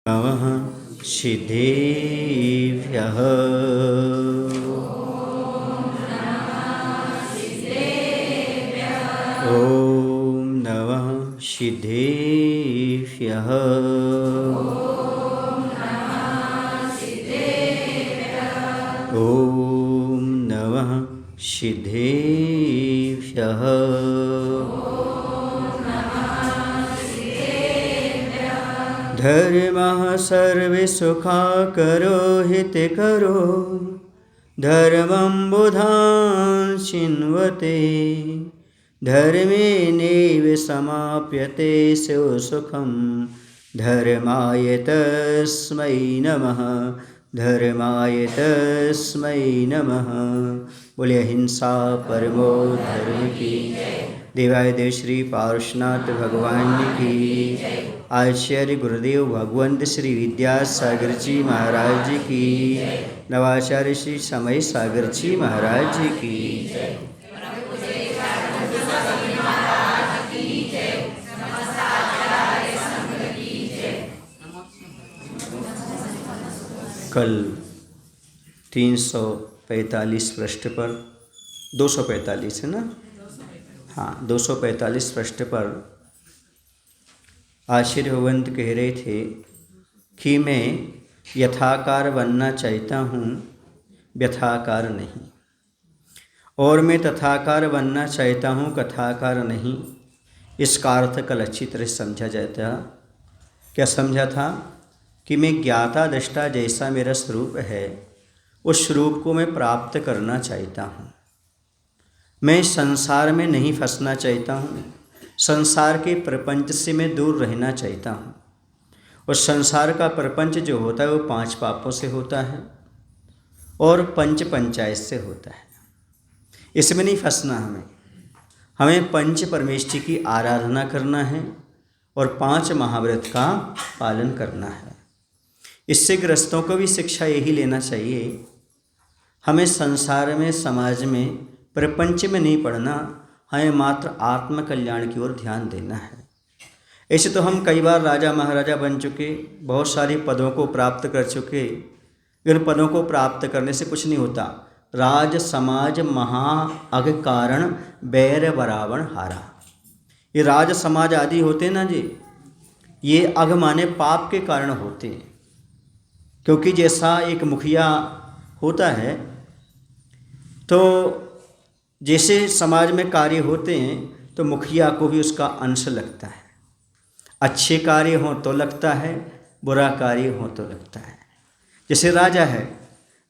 नमः सिद्धेभ्यः। ॐ नमः सिद्धेभ्यः। ॐ नमः सिद्धेभ्यः। धर्मः सर्वे सुखाकरो हितकरो धर्मं बुधान् चिन्वते धर्मेणैव समाप्यते सुखं धर्माय तस्मै नमः धर्माय तस्मै नमः। बोले अहिंसा परमो धर्म की देवादिदेव श्री पार्श्वनाथ भगवान की आचार्य गुरुदेव भगवंत श्री विद्यासागर जी महाराज जी की नवाचार्य श्री समय सागर जी महाराज जी की। कल 345 पृष्ठ पर 245 है ना, हाँ 245 पृष्ठ पर आचार्य भगवंत कह रहे थे कि मैं यथाकार बनना चाहता हूँ, व्यथाकार नहीं, और मैं तथाकार बनना चाहता हूँ, कथाकार नहीं। इसका अर्थ कल अच्छी तरह समझा जाता। क्या समझा था कि मैं ज्ञाता दृष्टा जैसा मेरा स्वरूप है उस स्वरूप को मैं प्राप्त करना चाहता हूँ। मैं संसार में नहीं फंसना चाहता हूँ, संसार के प्रपंच से मैं दूर रहना चाहता हूँ। और संसार का प्रपंच जो होता है वो 5 पापों से होता है और पंच पंचायत से होता है। इसमें नहीं फंसना हमें पंच परमेष्टि की आराधना करना है और 5 महाव्रत का पालन करना है। इससे गृहस्थों को भी शिक्षा यही लेना चाहिए, हमें संसार में समाज में प्रपंच में नहीं पड़ना, हमें मात्र आत्म कल्याण की ओर ध्यान देना है। ऐसे तो हम कई बार राजा महाराजा बन चुके, बहुत सारे पदों को प्राप्त कर चुके। इन पदों को प्राप्त करने से कुछ नहीं होता। राज समाज महा अग कारण बैर बरावण हारा। ये राज समाज आदि होते ना जी, ये अघ माने पाप के कारण होते हैं। क्योंकि जैसा एक मुखिया होता है तो जैसे समाज में कार्य होते हैं तो मुखिया को भी उसका अंश लगता है। अच्छे कार्य हों तो लगता है, बुरा कार्य हो तो लगता है। जैसे राजा है,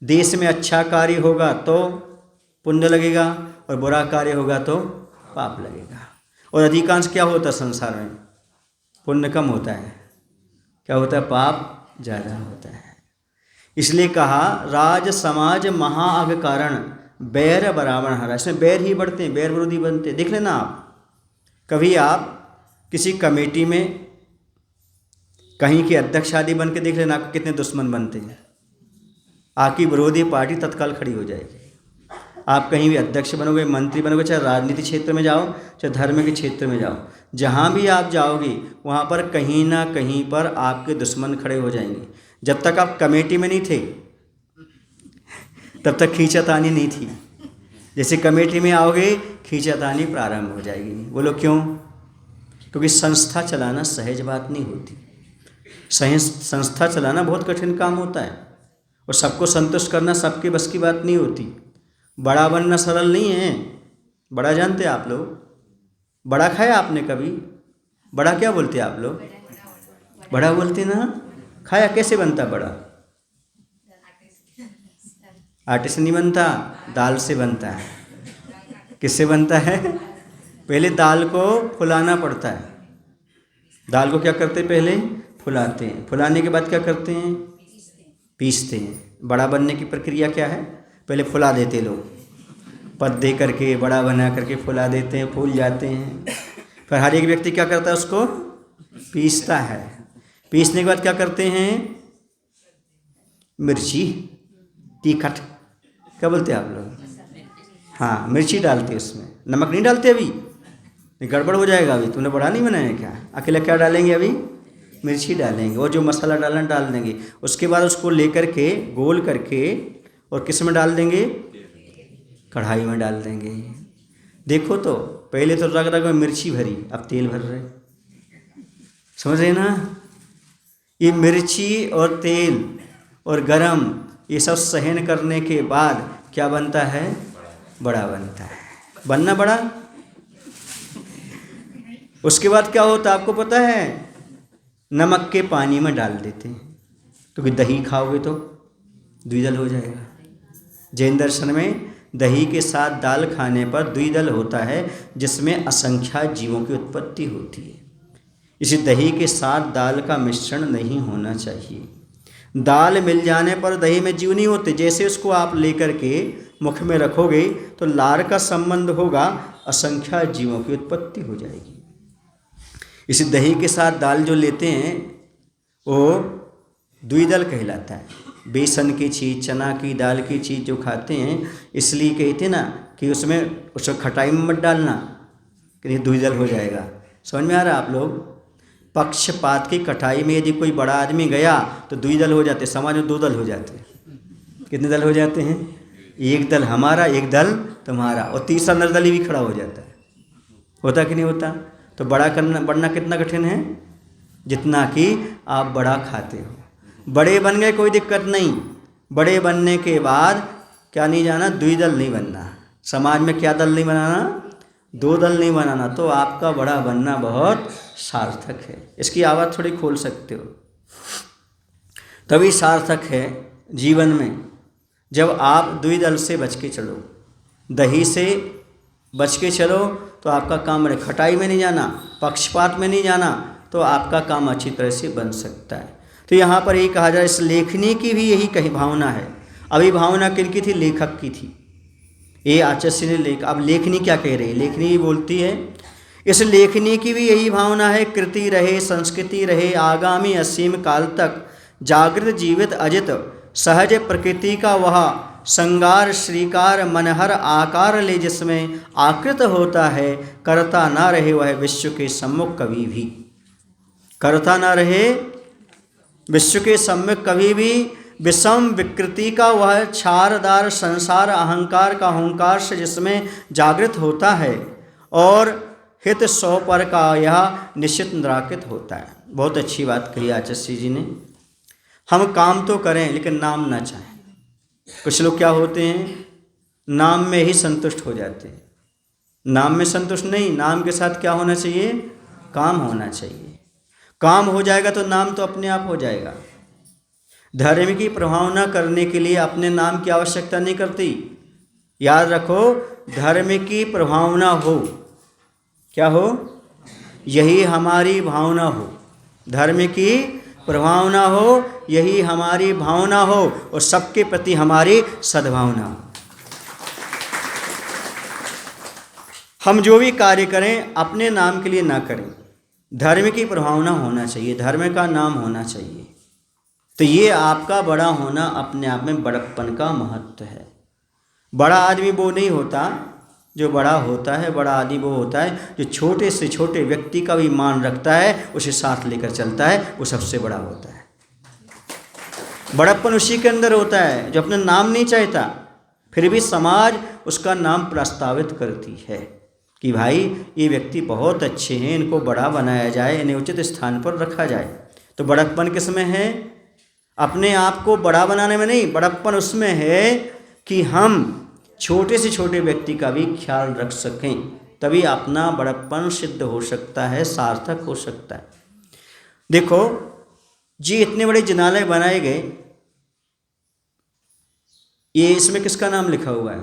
देश में अच्छा कार्य होगा तो पुण्य लगेगा और बुरा कार्य होगा तो पाप लगेगा। और अधिकांश क्या होता है संसार में, पुण्य कम होता है, क्या होता है, पाप ज़्यादा होता है। इसलिए कहा राज समाज महाअघ कारण बैर बरावण हरा। इसमें बैर ही बढ़ते हैं, बैर विरोधी बनते हैं। देख लेना आप, कभी आप किसी कमेटी में कहीं के अध्यक्ष आदि बन के देख लेना, आपको कितने दुश्मन बनते हैं। आपकी विरोधी पार्टी तत्काल खड़ी हो जाएगी। आप कहीं भी अध्यक्ष बनोगे, मंत्री बनोगे, चाहे राजनीति क्षेत्र में जाओ, चाहे धर्म के क्षेत्र में जाओ, जहाँ भी आप जाओगे वहाँ पर कहीं ना कहीं पर आपके दुश्मन खड़े हो जाएंगे। जब तक आप कमेटी में नहीं थे तब तक खींचातानी नहीं थी। जैसे कमेटी में आओगे खींचातानी प्रारंभ हो जाएगी। बोलो क्यों? क्योंकि संस्था चलाना सहज बात नहीं होती। संस्था चलाना बहुत कठिन काम होता है और सबको संतुष्ट करना सबके बस की बात नहीं होती। बड़ा बनना सरल नहीं है। बड़ा जानते आप लोग? बड़ा खाया आपने कभी? बड़ा क्या बोलते आप लोग? बड़ा बोलते ना। खाया कैसे बनता बड़ा? आटे से नहीं बनता, दाल से बनता है। किससे बनता है? पहले दाल को फुलाना पड़ता है। दाल को क्या करते हैं? पहले फुलाते हैं। फुलाने के बाद क्या करते हैं? पीसते हैं। बड़ा बनने की प्रक्रिया क्या है? पहले फुला देते लोग, पद दे करके बड़ा बना करके फुला देते हैं, फूल जाते हैं। फिर हर एक व्यक्ति क्या करता है? उसको पीसता है। पीसने के बाद क्या करते हैं? मिर्ची, तीखट, क्या बोलते हैं आप लोग? हाँ, मिर्ची डालते उसमें, नमक नहीं डालते। अभी गड़बड़ हो जाएगा। अभी तूने बड़ा नहीं बनाया क्या? अकेला क्या डालेंगे? अभी मिर्ची डालेंगे और जो मसाला डालना डाल देंगे। उसके बाद उसको लेकर के गोल करके और किस में डाल देंगे, कढ़ाई में डाल देंगे। देखो तो पहले तो रग रग में मिर्ची भरी, अब तेल भर रहे, समझ रहे ना। ये मिर्ची और तेल और गरम ये सब सहन करने के बाद क्या बनता है, बड़ा बनता है। बनना बड़ा, उसके बाद क्या होता है आपको पता है, नमक के पानी में डाल देते हैं, क्योंकि दही खाओगे तो द्विदल हो जाएगा। जैन दर्शन में दही के साथ दाल खाने पर द्विदल होता है, जिसमें असंख्यात जीवों की उत्पत्ति होती है। इसी दही के साथ दाल का मिश्रण नहीं होना चाहिए। दाल मिल जाने पर दही में जीव नहीं होते। जैसे उसको आप लेकर के मुख में रखोगे तो लार का संबंध होगा, असंख्यात जीवों की उत्पत्ति हो जाएगी। इसी दही के साथ दाल जो लेते हैं वो द्विदल कहलाता है। बेसन की चीज़, चना की दाल की चीज़ जो खाते हैं, इसलिए कहते ना कि उसको खटाई में मत डालना कि द्विदल हो जाएगा। समझ में आ रहा है आप लोग। पक्षपात की कटाई में यदि कोई बड़ा आदमी गया तो द्विदल हो जाते, समाज में 2 दल हो जाते हैं। कितने दल हो जाते हैं, एक दल हमारा, एक दल तुम्हारा, और तीसरा निर्दलीय भी खड़ा हो जाता है। होता कि नहीं होता। तो बढ़ना कितना कठिन है, जितना कि आप बड़ा खाते हो। बड़े बन गए कोई दिक्कत नहीं, बड़े बनने के बाद क्या नहीं जाना, द्विदल नहीं बनना। समाज में क्या दल नहीं बनाना, 2 दल नहीं बनाना। तो आपका बड़ा बनना बहुत सार्थक है। इसकी आवाज़ थोड़ी खोल सकते हो, तभी सार्थक है जीवन में। जब आप द्विदल से बच के चलो, दही से बच के चलो, तो आपका काम बड़े, खटाई में नहीं जाना, पक्षपात में नहीं जाना, तो आपका काम अच्छी तरह से बन सकता है। तो यहाँ पर यही कहा जाए, इस लेखनी की भी यही कही भावना है। अभी भावना किनकी थी, लेखक की थी। ये आचार्य ने अब लेखनी क्या कह रही है, लेखनी बोलती है, इस लेखनी की भी यही भावना है, कृति रहे, संस्कृति रहे, आगामी असीम काल तक जागृत जीवित अजित सहज प्रकृति का वह संगार श्रीकार मनहर आकार ले, जिसमें आकृत होता है, करता ना रहे वह विश्व के सम्मुख कभी भी। करता ना रहे विश्व के सम्मुख कभी भी, विषम विकृति का वह क्षारदार संसार अहंकार का हुंकार से जिसमें जागृत होता है, और हित सौ पर का यह निश्चित निराकृत होता है। बहुत अच्छी बात कही आचार्य जी ने। हम काम तो करें लेकिन नाम ना चाहें। कुछ लोग क्या होते हैं, नाम में ही संतुष्ट हो जाते हैं। नाम में संतुष्ट नहीं, नाम के साथ क्या होना चाहिए, काम होना चाहिए। काम हो जाएगा तो नाम तो अपने आप हो जाएगा। धर्म की प्रभावना करने के लिए अपने नाम की आवश्यकता नहीं करती। याद रखो, धर्म की प्रभावना हो, क्या हो, यही हमारी भावना हो। धर्म की प्रभावना हो, यही हमारी भावना हो, और सबके प्रति हमारी सद्भावना हो। हम जो भी कार्य करें अपने नाम के लिए ना करें, धर्म की प्रभावना होना चाहिए, धर्म का नाम होना चाहिए। तो ये आपका बड़ा होना अपने आप में बड़प्पन का महत्व है। बड़ा आदमी वो नहीं होता जो बड़ा होता है, बड़ा आदमी वो होता है जो छोटे से छोटे व्यक्ति का भी मान रखता है, उसे साथ लेकर चलता है, वो सबसे बड़ा होता है। बड़प्पन उसी के अंदर होता है जो अपना नाम नहीं चाहता, फिर भी समाज उसका नाम प्रस्तावित करती है कि भाई ये व्यक्ति बहुत अच्छे हैं, इनको बड़ा बनाया जाए, इन्हें उचित स्थान पर रखा जाए। तो बड़प्पन किस में है, अपने आप को बड़ा बनाने में नहीं, बड़प्पन उसमें है कि हम छोटे से छोटे व्यक्ति का भी ख्याल रख सकें, तभी अपना बड़प्पन सिद्ध हो सकता है, सार्थक हो सकता है। देखो जी, इतने बड़े जिनालय बनाए गए, ये इसमें किसका नाम लिखा हुआ है,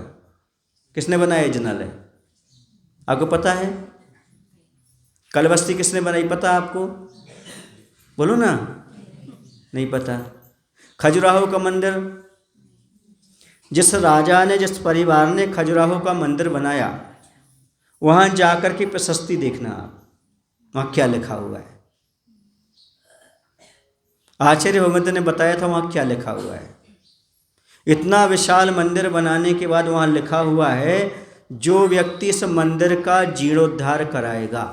किसने बनाया जिनालय, आपको पता है? कलबस्ती किसने बनाई, पता आपको? बोलो ना, नहीं पता। खजुराहो का मंदिर, जिस राजा ने, जिस परिवार ने खजुराहो का मंदिर बनाया, वहाँ जाकर के प्रशस्ति देखना आप, वहाँ क्या लिखा हुआ है। आचार्य भगवंत ने बताया था वहाँ क्या लिखा हुआ है। इतना विशाल मंदिर बनाने के बाद वहाँ लिखा हुआ है, जो व्यक्ति इस मंदिर का जीर्णोद्धार कराएगा,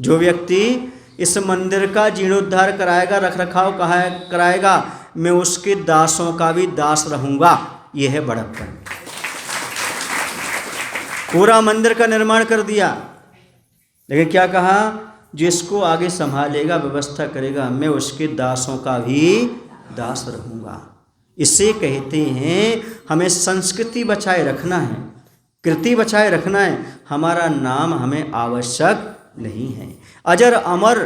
जो व्यक्ति इस मंदिर का जीर्णोद्धार कराएगा, रख रखाव कराएगा, मैं उसके दासों का भी दास रहूँगा। यह है बड़प्पन। पूरा मंदिर का निर्माण कर दिया, लेकिन क्या कहा, जिसको आगे संभालेगा, व्यवस्था करेगा, मैं उसके दासों का भी दास रहूँगा। इसे कहते हैं हमें संस्कृति बचाए रखना है, कृति बचाए रखना है। हमारा नाम हमें आवश्यक नहीं है। अजर अमर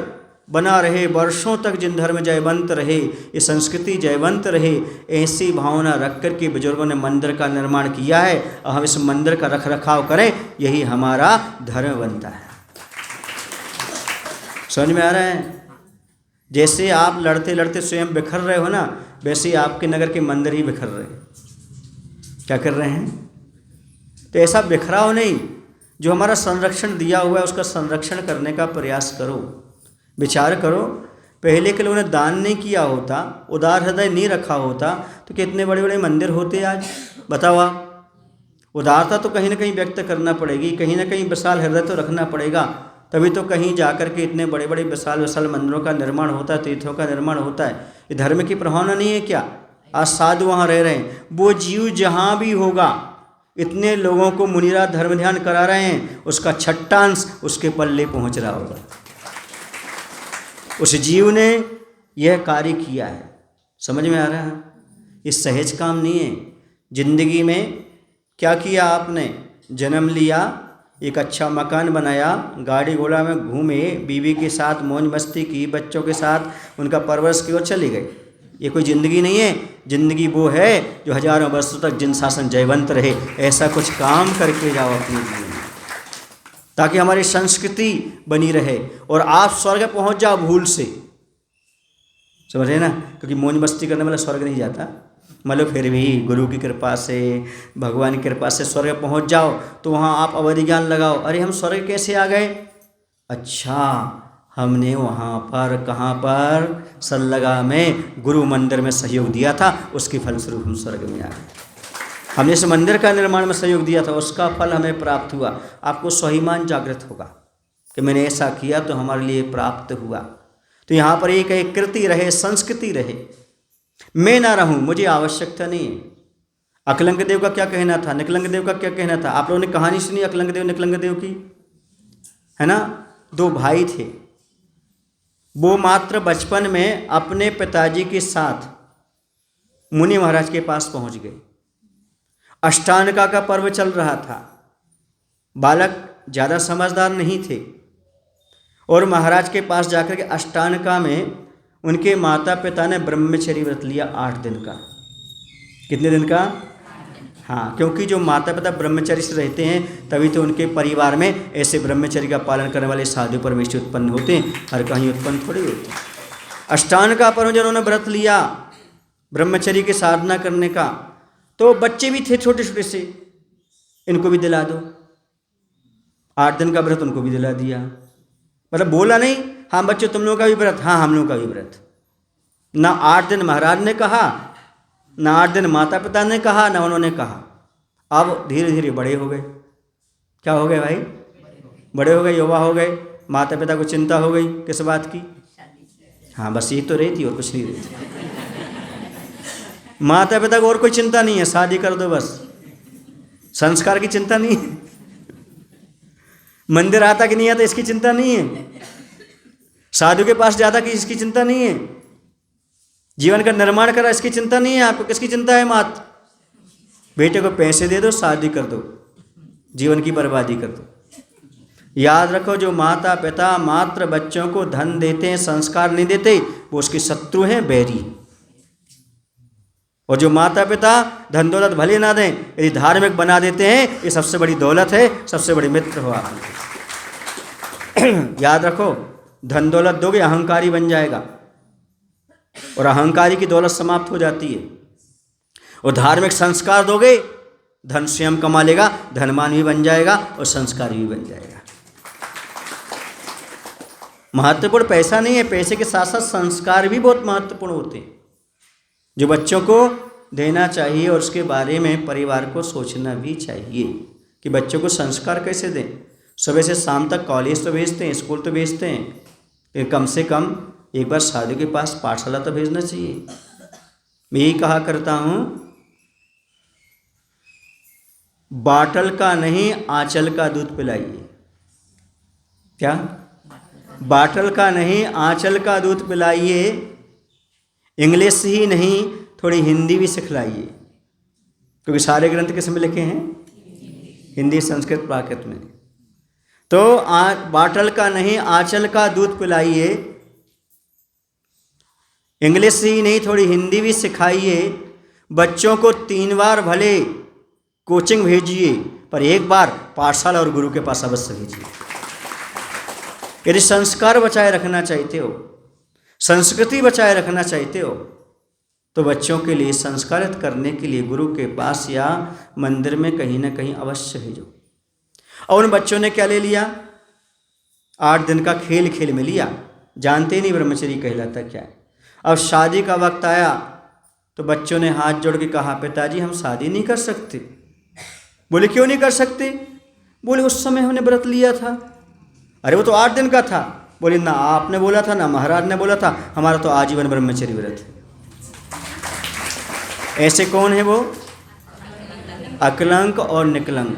बना रहे, वर्षों तक जिन धर्म जयवंत रहे, ये संस्कृति जयवंत रहे, ऐसी भावना रख कर के बुजुर्गों ने मंदिर का निर्माण किया है। और हम इस मंदिर का रख रखाव करें, यही हमारा धर्म बनता है। समझ में आ रहा है? जैसे आप लड़ते लड़ते स्वयं बिखर रहे हो ना, वैसे ही आपके नगर के मंदिर ही बिखर रहे हैं। क्या कर रहे हैं? तो ऐसा बिखराव नहीं, जो हमारा संरक्षण दिया हुआ है उसका संरक्षण करने का प्रयास करो। विचार करो, पहले के लोगों ने दान नहीं किया होता, उदार हृदय नहीं रखा होता, तो कितने बड़े बड़े मंदिर होते आज। बताओ आप, उदारता तो कहीं ना कहीं व्यक्त करना पड़ेगी, कहीं ना कहीं विशाल हृदय तो रखना पड़ेगा, तभी तो कहीं जाकर के इतने बड़े बड़े विशाल विशाल मंदिरों का निर्माण होता है, तीर्थों का निर्माण होता है। ये धर्म की प्रभावना नहीं है क्या? आज साधु वहाँ रह रहे हैं, वो जीव जहाँ भी होगा, इतने लोगों को मुनिराज धर्म ध्यान करा रहे हैं, उसका छट्टांश उसके पल्ले पहुँच रहा होगा। उस जीव ने यह कार्य किया है। समझ में आ रहा है? ये सहज काम नहीं है। जिंदगी में क्या किया आपने? जन्म लिया, एक अच्छा मकान बनाया, गाड़ी घोड़ा में घूमे, बीवी के साथ मौज मस्ती की, बच्चों के साथ उनका परवरिश की और चली गई। ये कोई ज़िंदगी नहीं है। ज़िंदगी वो है जो हजारों वर्षों तक जिन शासन जयवंत रहे। ऐसा कुछ काम करके जाओ अपने जीवन में, ताकि हमारी संस्कृति बनी रहे और आप स्वर्ग पहुंच जाओ भूल से। समझ रहे ना? क्योंकि मौज मस्ती करने वाला स्वर्ग नहीं जाता। मतलब फिर भी गुरु की कृपा से, भगवान की कृपा से स्वर्ग पहुंच जाओ, तो वहाँ आप अवधि ज्ञान लगाओ, अरे हम स्वर्ग कैसे आ गए? अच्छा, हमने वहाँ पर, कहाँ पर? सल्लगा में गुरु मंदिर में सहयोग दिया था, उसके फलस्वरूप हम स्वर्ग में आ गए। हमने इस मंदिर का निर्माण में सहयोग दिया था, उसका फल हमें प्राप्त हुआ। आपको स्वाभिमान जागृत होगा कि मैंने ऐसा किया तो हमारे लिए प्राप्त हुआ। तो यहाँ पर एक कृति रहे, संस्कृति रहे, मैं ना रहूं, मुझे आवश्यकता नहीं है। अकलंक देव का क्या कहना था, निकलंक देव का क्या कहना था? आप लोगों ने कहानी सुनी अकलंक देव निकलंक देव की, है ना? दो भाई थे, वो मात्र बचपन में अपने पिताजी के साथ मुनि महाराज के पास पहुंच गए। अष्टानका का पर्व चल रहा था, बालक ज़्यादा समझदार नहीं थे, और महाराज के पास जाकर के अष्टानका में उनके माता पिता ने ब्रह्मचर्य व्रत लिया 8 दिन का। कितने दिन का? हाँ, क्योंकि जो माता पिता ब्रह्मचर्य से रहते हैं, तभी तो उनके परिवार में ऐसे ब्रह्मचर्य का पालन करने वाले साधु परमेश्वर उत्पन्न होते हैं, हर कहीं उत्पन्न थोड़ी होते हैं। अष्टानका पर्व जिन्होंने व्रत लिया ब्रह्मचर्य की साधना करने का, तो बच्चे भी थे छोटे छोटे से, इनको भी दिला दो। 8 दिन का व्रत उनको भी दिला दिया। मतलब बोला नहीं, हाँ बच्चों तुम लोगों का भी व्रत, हाँ हम लोगों का भी व्रत। ना 8 दिन महाराज ने कहा, ना 8 दिन माता पिता ने कहा, ना उन्होंने कहा। अब धीरे धीरे बड़े हो गए। क्या हो गए भाई? बड़े हो गए, युवा हो गए। माता पिता को चिंता हो गई किस बात की? हाँ बस ये तो रही थी और कुछ नहीं रही थी। माता पिता को और कोई चिंता नहीं है, शादी कर दो बस। संस्कार की चिंता नहीं है, मंदिर आता कि नहीं आता इसकी चिंता नहीं है, साधु के पास जाता कि इसकी चिंता नहीं है, जीवन का निर्माण करा इसकी चिंता नहीं है। आपको किसकी चिंता है? मात बेटे को पैसे दे दो, शादी कर दो, जीवन की बर्बादी कर दो। याद रखो, जो माता पिता मात्र बच्चों को धन देते हैं, संस्कार नहीं देते, वो उसके शत्रु हैं, बैरी। और जो माता पिता धन दौलत भले ना दें, यदि धार्मिक बना देते हैं, ये सबसे बड़ी दौलत है, सबसे बड़ी मित्र हो आप। याद रखो, धन दौलत दोगे अहंकारी बन जाएगा, और अहंकारी की दौलत समाप्त हो जाती है। और धार्मिक संस्कार दोगे, धन स्वयं कमा लेगा, धनवान भी बन जाएगा और संस्कारी भी बन जाएगा। महत्वपूर्ण पैसा नहीं है, पैसे के साथ साथ संस्कार भी बहुत महत्वपूर्ण होते हैं, जो बच्चों को देना चाहिए। और उसके बारे में परिवार को सोचना भी चाहिए कि बच्चों को संस्कार कैसे दें। सुबह से शाम तक कॉलेज तो भेजते हैं, स्कूल तो भेजते हैं, लेकिन कम से कम एक बार साधु के पास पाठशाला तो भेजना चाहिए। मैं यही कहा करता हूँ, बाटल का नहीं आंचल का दूध पिलाइए। क्या? बाटल का नहीं आंचल का दूध पिलाइए। इंग्लिश ही नहीं, थोड़ी हिंदी भी सिखलाइए, क्योंकि सारे ग्रंथ किस में लिखे हैं? हिंदी, संस्कृत, प्राकृत में। तो बाटल का नहीं आंचल का दूध पिलाइए। इंग्लिश ही नहीं, थोड़ी हिंदी भी सिखाइए। बच्चों को 3 बार भले कोचिंग भेजिए, पर एक बार पाठशाला और गुरु के पास अवश्य भेजिए। यदि संस्कार बचाए रखना चाहते हो, संस्कृति बचाए रखना चाहते हो, तो बच्चों के लिए संस्कारित करने के लिए गुरु के पास या मंदिर में कहीं ना कहीं अवश्य भेजो। और उन बच्चों ने क्या ले लिया? 8 दिन का खेल खेल में लिया, जानते नहीं ब्रह्मचर्य कहलाता क्या है। अब शादी का वक्त आया तो बच्चों ने हाथ जोड़ के कहा, पिताजी हम शादी नहीं कर सकते। बोले क्यों नहीं कर सकते? बोले उस समय हमने व्रत लिया था। अरे वो तो 8 दिन का था। बोले ना आपने बोला था ना महाराज ने बोला था, हमारा तो आजीवन ब्रह्मचर्य व्रत है। ऐसे कौन है वो? अकलंक और निकलंक।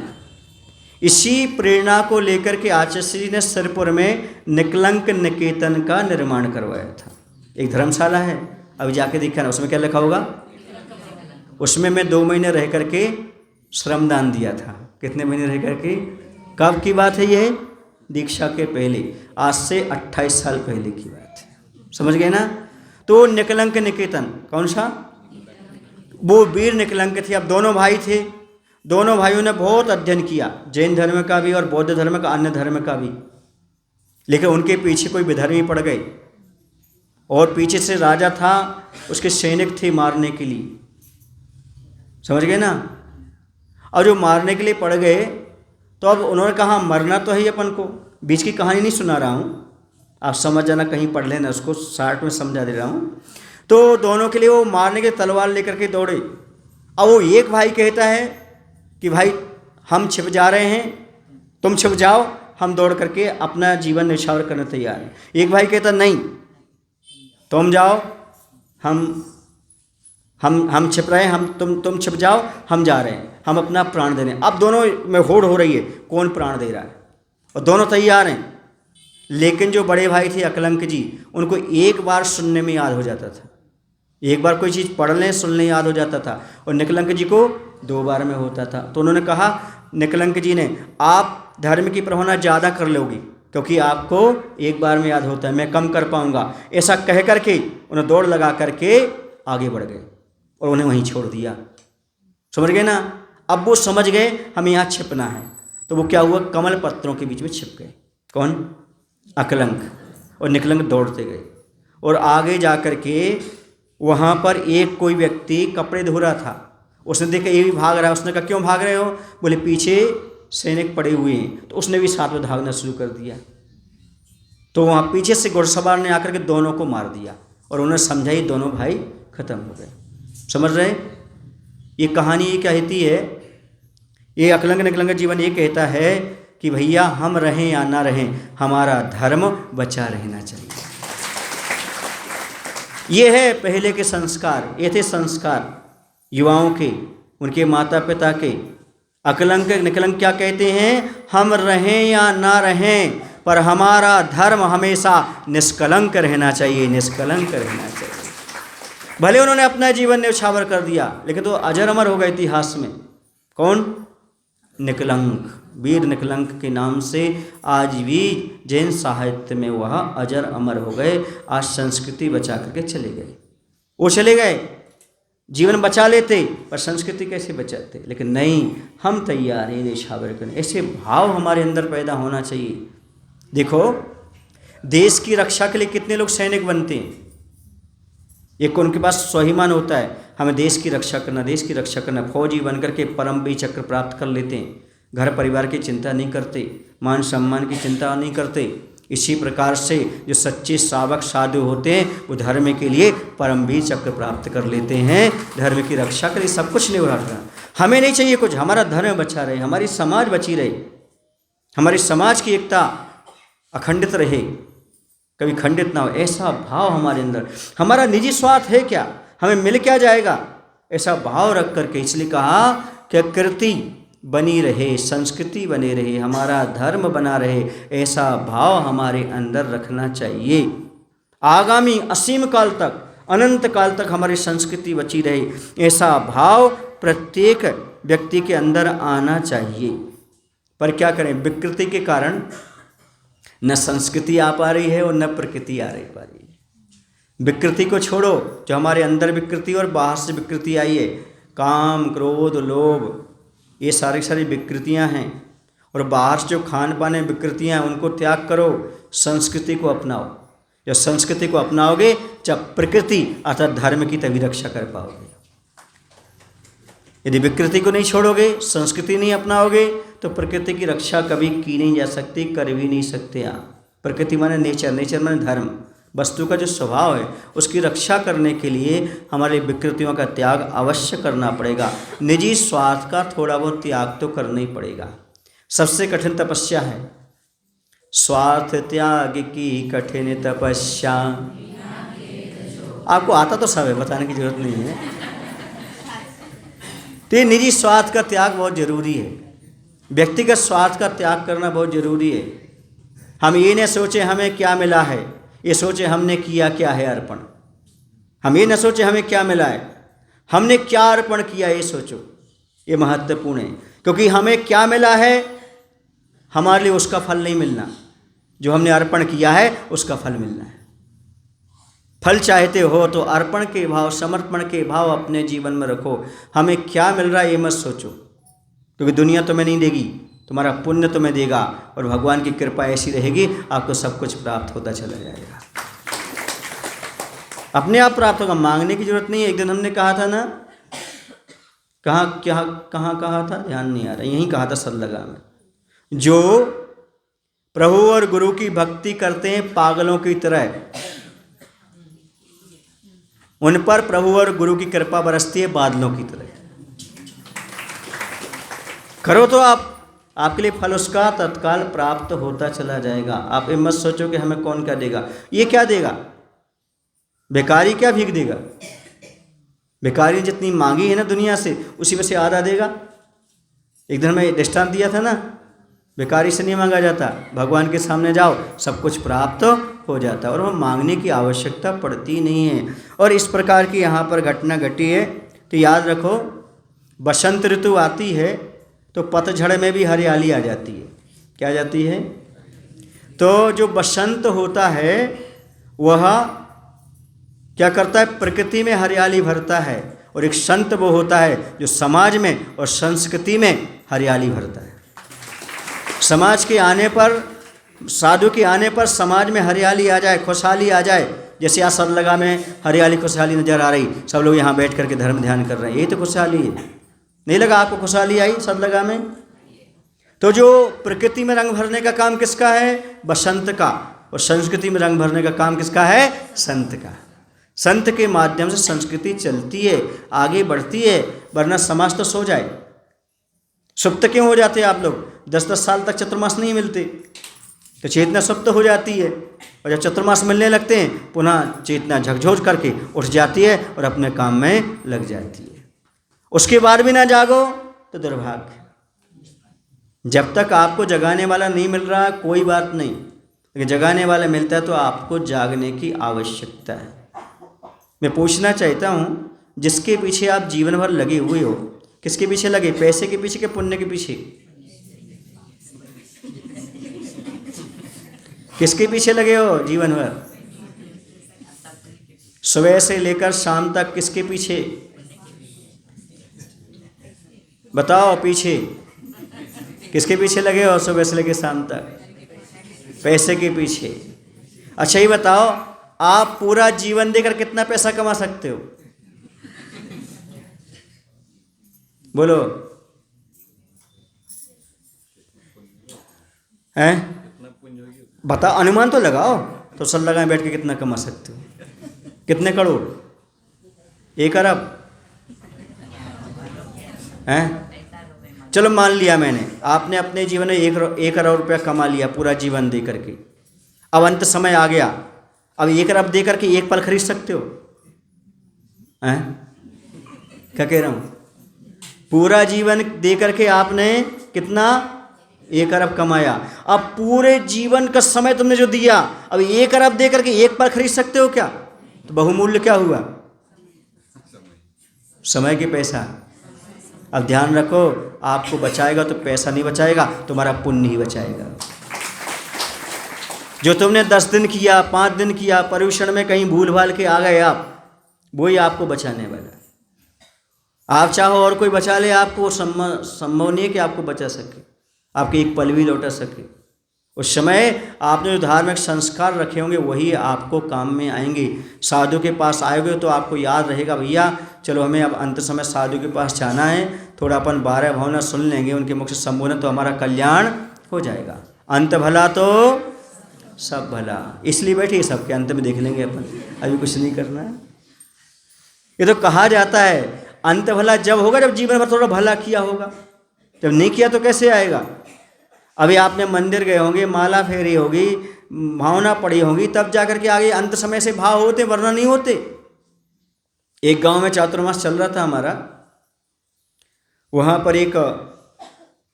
इसी प्रेरणा को लेकर के आचार्य जी ने सिरपुर में निकलंक निकेतन का निर्माण करवाया था। एक धर्मशाला है, अभी जाके देखा ना, उसमें क्या लिखा होगा? उसमें मैं 2 महीने रह करके श्रमदान दिया था। कितने महीने रह करके? कब की बात है ये? दीक्षा के पहले, आज से 28 साल पहले की बात है। समझ गए ना? तो निकलंक निकेतन कौन सा? वो वीर निकलंक थे। अब दोनों भाई थे, दोनों भाइयों ने बहुत अध्ययन किया, जैन धर्म का भी और बौद्ध धर्म का, अन्य धर्म का भी। लेकिन उनके पीछे कोई विधर्मी पड़ गए, और पीछे से राजा था, उसके सैनिक थे मारने के लिए। समझ गए ना? और जो मारने के लिए पड़ गए, तो अब उन्होंने कहा मरना तो है ही अपन को। बीच की कहानी नहीं सुना रहा हूँ, आप समझ जाना, कहीं पढ़ लेना, उसको शार्ट में समझा दे रहा हूँ। तो दोनों के लिए वो मारने के तलवार लेकर के दौड़े। अब वो एक भाई कहता है कि भाई हम छिप जा रहे हैं, तुम छिप जाओ, हम दौड़ करके अपना जीवन न्यौछावर करने तैयार हैं। एक भाई कहता नहीं, तुम जाओ, हम छिप रहे हैं, तुम छिप जाओ, हम जा रहे हैं, हम अपना प्राण दे रहे हैं। अब दोनों में होड़ हो रही है, कौन प्राण दे रहा है, और दोनों तैयार हैं। लेकिन जो बड़े भाई थे अकलंक जी, उनको एक बार सुनने में याद हो जाता था। एक बार कोई चीज़ पढ़ लें, सुनने याद हो जाता था, और निकलंक जी को 2 बार में होता था। तो उन्होंने कहा, निकलंक जी ने, आप धर्म की प्रभावना ज़्यादा कर लोगी, क्योंकि आपको एक बार में याद होता है, मैं कम कर पाऊंगा। ऐसा कह करके उन्हें दौड़ लगा करके आगे बढ़ गए और उन्हें वहीं छोड़ दिया। समझ गए ना? अब वो समझ गए हमें यहाँ छिपना है, तो वो क्या हुआ? कमल पत्रों के बीच में छिप गए। कौन? अकलंक। और निकलंक दौड़ते गए, और आगे जा करके वहाँ पर एक कोई व्यक्ति कपड़े धो रहा था। उसने देखा ये भी भाग रहा है। उसने कहा क्यों भाग रहे हो? बोले पीछे सैनिक पड़े हुए हैं। तो उसने भी साथ में भागना शुरू कर दिया। तो वहाँ पीछे से घुड़सवार ने आकर के दोनों को मार दिया, और उन्हें समझाई, दोनों भाई खत्म हो गए। समझ रहे? ये कहानी ये कहती है, ये अकलंक निकलंक जीवन ये कहता है कि भैया हम रहें या ना रहें, हमारा धर्म बचा रहना चाहिए। ये है पहले के संस्कार, ये थे संस्कार युवाओं के, उनके माता पिता के। अकलंक निकलंक क्या कहते हैं? हम रहें या ना रहें, पर हमारा धर्म हमेशा निष्कलंक रहना चाहिए, निष्कलंक रहना चाहिए। भले उन्होंने अपना जीवन न्यौछावर कर दिया, लेकिन तो अजर अमर हो गए इतिहास में। कौन? निकलंक। वीर निकलंक के नाम से आज भी जैन साहित्य में वह अजर अमर हो गए। आज संस्कृति बचा करके चले गए। वो चले गए, जीवन बचा लेते, पर संस्कृति कैसे बचाते? लेकिन नहीं, हम तैयार हैं न्यौछावर करने। ऐसे भाव हमारे अंदर पैदा होना चाहिए। देखो, देश की रक्षा के लिए कितने लोग सैनिक बनते हैं। एक उनके पास स्वाभिमान होता है, हमें देश की रक्षा करना, देश की रक्षा करना। फौजी बनकर के परमवीर चक्र प्राप्त कर लेते हैं, घर परिवार की चिंता नहीं करते, मान सम्मान की चिंता नहीं करते। इसी प्रकार से जो सच्चे श्रावक साधु होते हैं, वो धर्म के लिए परमवीर चक्र प्राप्त कर लेते हैं, धर्म की रक्षा के लिए सब कुछ निभाना। हमें नहीं चाहिए कुछ, हमारा धर्म बचा रहे, हमारी समाज बची रहे, हमारी समाज की एकता अखंडित रहे। कभी खंडित ना हो, ऐसा भाव हमारे अंदर। हमारा निजी स्वार्थ है क्या, हमें मिल क्या जाएगा, ऐसा भाव रख करके इसलिए कहा कि कृति बनी रहे, संस्कृति बनी रहे, हमारा धर्म बना रहे, ऐसा भाव हमारे अंदर रखना चाहिए। आगामी असीम काल तक, अनंत काल तक हमारी संस्कृति बची रहे, ऐसा भाव प्रत्येक व्यक्ति के अंदर आना चाहिए। पर क्या करें, विकृति के कारण न संस्कृति आ पा रही है और न प्रकृति आ पा रही है। विकृति को छोड़ो, जो हमारे अंदर विकृति और बाहर से विकृति आई है, काम, क्रोध, लोभ, ये सारी विकृतियां हैं। और बाहर से जो खान पान में विकृतियां हैं उनको त्याग करो, संस्कृति को अपनाओ। जब संस्कृति को अपनाओगे, जब प्रकृति अर्थात धर्म की तभी रक्षा कर पाओगे। यदि विकृति को नहीं छोड़ोगे, संस्कृति नहीं अपनाओगे, तो प्रकृति की रक्षा कभी की नहीं जा सकती, कर भी नहीं सकते आप। प्रकृति माने नेचर, नेचर माने धर्म, वस्तु का जो स्वभाव है उसकी रक्षा करने के लिए हमारे विकृतियों का त्याग अवश्य करना पड़ेगा। निजी स्वार्थ का थोड़ा बहुत त्याग तो करना ही पड़ेगा। सबसे कठिन तपस्या है स्वार्थ त्याग की कठिन तपस्या। आपको आता तो सब है, बताने की जरूरत नहीं है। तो निजी स्वार्थ का त्याग बहुत जरूरी है, व्यक्तिगत स्वार्थ का त्याग करना बहुत जरूरी है। हम ये न सोचें हमें क्या मिला है, ये सोचें हमने किया क्या है अर्पण। हम ये न सोचें हमें क्या मिला है, हमने क्या अर्पण किया, ये सोचो। ये महत्वपूर्ण है, क्योंकि हमें क्या मिला है हमारे लिए उसका फल नहीं मिलना, जो हमने अर्पण किया है उसका फल मिलना है। फल चाहते हो तो अर्पण के भाव, समर्पण के भाव अपने जीवन में रखो। हमें क्या मिल रहा है ये मत सोचो, क्योंकि दुनिया तुम्हें नहीं देगी, तुम्हारा पुण्य तुम्हें देगा, और भगवान की कृपा ऐसी रहेगी आपको सब कुछ प्राप्त होता चला जाएगा, अपने आप प्राप्त होगा, मांगने की जरूरत नहीं है। एक दिन हमने कहा था ना, कहाँ कहा था, ध्यान नहीं आ रहा, यहीं कहा था सदलगा में, जो प्रभु और गुरु की भक्ति करते हैं पागलों की तरह, उन पर प्रभु और गुरु की कृपा बरसती है बादलों की तरह। करो तो आपके लिए फल उसका तत्काल प्राप्त होता चला जाएगा। आप ये मत सोचो कि हमें कौन क्या देगा, ये क्या देगा, बेकारी क्या भीख देगा। बेकारी जितनी मांगी है ना दुनिया से, उसी में से आधा देगा। एक दिन मैं दृष्टांत दिया था ना, बेकारी से नहीं मांगा जाता, भगवान के सामने जाओ सब कुछ प्राप्त हो जाता, और वह मांगने की आवश्यकता पड़ती नहीं है। और इस प्रकार की यहाँ पर घटना घटी है। तो याद रखो, बसंत ऋतु आती है तो पतझड़ में भी हरियाली आ जाती है। क्या आ जाती है? तो जो बसंत होता है वह क्या करता है, प्रकृति में हरियाली भरता है। और एक संत वो होता है जो समाज में और संस्कृति में हरियाली भरता है। समाज के आने पर, साधु के आने पर समाज में हरियाली आ जाए, खुशहाली आ जाए। जैसे आज सदलगा में हरियाली खुशहाली नज़र आ रही, सब लोग यहाँ बैठ करके धर्म ध्यान कर रहे हैं, यही तो खुशहाली है। नहीं लगा आपको खुशहाली आई सदलगा में? तो जो प्रकृति में रंग भरने का काम किसका है? बसंत का। और संस्कृति में रंग भरने का काम किसका है? संत का। संत के माध्यम से संस्कृति चलती है, आगे बढ़ती है, वरना समाज तो सो जाए। सुप्त क्यों हो जाते हैं आप लोग? 10-10 साल तक चतुर्मास नहीं मिलते तो चेतना सुप्त हो जाती है, और जब चतुर्मास मिलने लगते हैं पुनः चेतना झकझोर करके उठ जाती है और अपने काम में लग जाती है। उसके बाद भी ना जागो तो दुर्भाग्य। जब तक आपको जगाने वाला नहीं मिल रहा कोई बात नहीं, लेकिन जगाने वाला मिलता है तो आपको जागने की आवश्यकता है। मैं पूछना चाहता हूँ, जिसके पीछे आप जीवन भर लगे हुए हो, किसके पीछे लगे? पैसे के पीछे कि पुण्य के पीछे? किसके पीछे लगे हो जीवन भर? सुबह से लेकर शाम तक किसके पीछे? बताओ, पीछे किसके पीछे लगे हो सुबह से लेकर शाम तक? पैसे के पीछे। अच्छा ये बताओ, आप पूरा जीवन देकर कितना पैसा कमा सकते हो? बोलो, हैं? बताओ, अनुमान तो लगाओ। तो सदलगा में बैठ के कितना कमा सकते हो? कितने करोड़? 1 अरब? हैं? चलो मान लिया मैंने, आपने अपने जीवन में 1 अरब रुपया कमा लिया पूरा जीवन दे करके। अब अंत समय आ गया, अब 1 अरब दे करके 1 पल खरीद सकते हो? हैं? क्या कह रहा हूँ? पूरा जीवन दे करके आपने कितना? 1 अरब कमाया। अब पूरे जीवन का समय तुमने जो दिया, अब 1 अरब दे करके 1 पल खरीद सकते हो क्या? तो बहुमूल्य क्या हुआ? समय के पैसा। अब ध्यान रखो, आपको बचाएगा तो पैसा नहीं बचाएगा, तुम्हारा पुण्य ही बचाएगा। जो तुमने 10 दिन किया, 5 दिन किया, पर्यूषण में कहीं भूल भाल के आ गए आप, वही आपको बचाने वाला है। आप चाहो और कोई बचा ले आपको, संभव नहीं है कि आपको बचा सके, आपके 1 पल भी लौटा सके। उस समय आपने जो धार्मिक संस्कार रखे होंगे वही आपको काम में आएंगे। साधु के पास आएंगे तो आपको याद रहेगा, भैया चलो हमें अब अंत समय साधु के पास जाना है, थोड़ा अपन 12 भावना सुन लेंगे उनके मुख से संबोधन, तो हमारा कल्याण हो जाएगा। अंत भला तो सब भला, इसलिए बैठे सबके अंत में देख लेंगे अपन, अभी कुछ नहीं करना है। ये तो कहा जाता है अंत भला जब होगा जब जीवन भर थोड़ा भला किया होगा, जब नहीं किया तो कैसे आएगा? अभी आपने मंदिर गए होंगे, माला फेरी होगी, भावना पड़ी होगी, तब जाकर के आगे अंत समय से भाव होते, वरना नहीं होते। एक गांव में चातुर्मास चल रहा था हमारा, वहाँ पर एक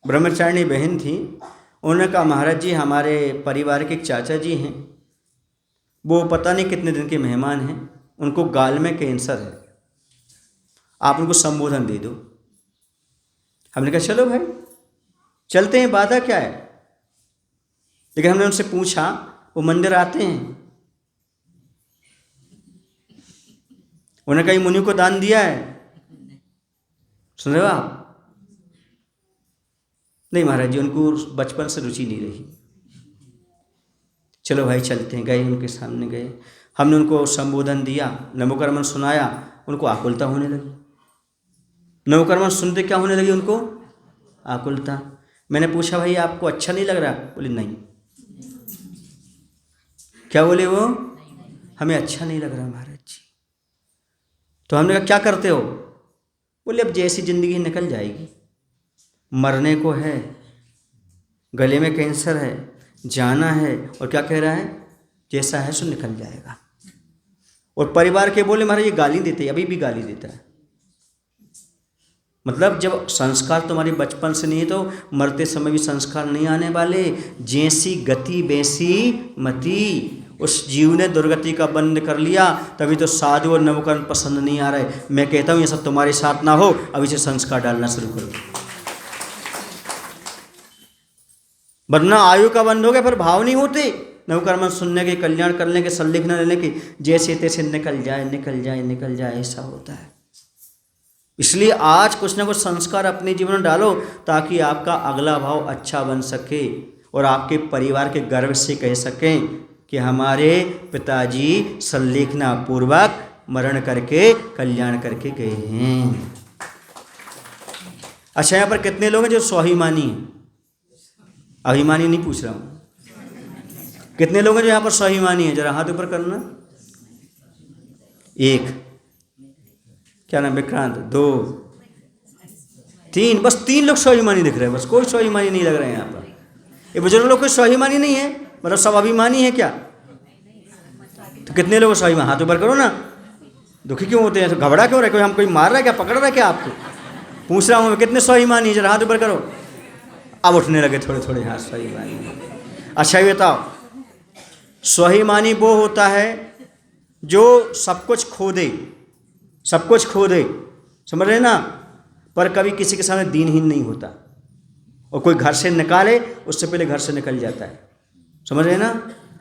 ब्रह्मचारिणी बहन थी। उन्होंने कहा महाराज जी हमारे परिवार के एक चाचा जी हैं, वो पता नहीं कितने दिन के मेहमान हैं, उनको गाल में कैंसर है, आप उनको संबोधन दे दो। हमने कहा चलो भाई चलते हैं, बाधा क्या है। लेकिन हमने उनसे पूछा वो मंदिर आते हैं? उन्होंने कहीं मुनि को दान दिया है? सुन रहे हो आप? नहीं महाराज जी, उनको बचपन से रुचि नहीं रही। चलो भाई चलते हैं। गए, उनके सामने गए, हमने उनको संबोधन दिया, नमोकर्मण सुनाया, उनको आकुलता होने लगी। नमोकर्मण सुनते क्या होने लगी उनको? आकुलता। मैंने पूछा भाई आपको अच्छा नहीं लग रहा? बोले नहीं। क्या बोले वो? हमें अच्छा नहीं लग रहा महाराज जी। तो हमने कहा क्या करते हो? बोले अब जैसी जिंदगी निकल जाएगी, मरने को है, गले में कैंसर है, जाना है, और क्या कह रहा है जैसा है सो निकल जाएगा। और परिवार के बोले महाराज ये गाली देते, अभी भी गाली देता है। मतलब जब संस्कार तुम्हारी बचपन से नहीं है तो मरते समय भी संस्कार नहीं आने वाले। जैसी गति वैसी मति, उस जीव ने दुर्गति का बंद कर लिया, तभी तो साधु और नवकर्ण पसंद नहीं आ रहे। मैं कहता हूँ ये सब तुम्हारे साथ ना हो, अभी से संस्कार डालना शुरू करो, वरना आयु का बंद हो गया, फिर भाव नहीं होते नवकर्म सुनने के, कल्याण करने के, संलेखना लेने के, जैसे तैसे निकल जाए निकल जाए निकल जाए, ऐसा होता है। इसलिए आज कुछ ना कुछ संस्कार अपने जीवन में डालो ताकि आपका अगला भाव अच्छा बन सके और आपके परिवार के गर्व से कह सकें कि हमारे पिताजी संलेखना पूर्वक मरण करके कल्याण करके गए हैं। अच्छा, यहाँ पर कितने लोग हैं जो स्वाभिमानी हैं? अभिमानी नहीं पूछ रहा हूँ, कितने लोग हैं जो यहाँ पर स्वाभिमानी हैं? जरा हाथ ऊपर करना। 1, क्या नाम, विक्रांत। 2, 3, बस 3 लोग स्वाभिमानी दिख रहे हैं, बस कोई स्वाभिमानी नहीं लग रहे हैं यहाँ पर। ये बुजुर्ग लोग कोई स्वाभिमानी नहीं है, मतलब सब अभिमानी है क्या? तो कितने लोग स्वाभिमानी? हाथ ऊपर करो ना। दुखी क्यों होते हैं, तो घबरा क्यों रहे? कोई हम कोई मार रहा है क्या, पकड़ रहा है क्या आपको? पूछ रहा हूँ मैं, कितने स्वाभिमानी है? जरा हाथ ऊपर करो। अब उठने लगे थोड़े थोड़े हाथ स्वाभिमानी। अच्छा ये बताओ, स्वाभिमानी वो होता है जो सब कुछ खो दे, सब कुछ खो दे, समझ रहे ना, पर कभी किसी के सामने दीनहीन नहीं होता, और कोई घर से निकाले उससे पहले घर से निकल जाता है, समझ रहे ना।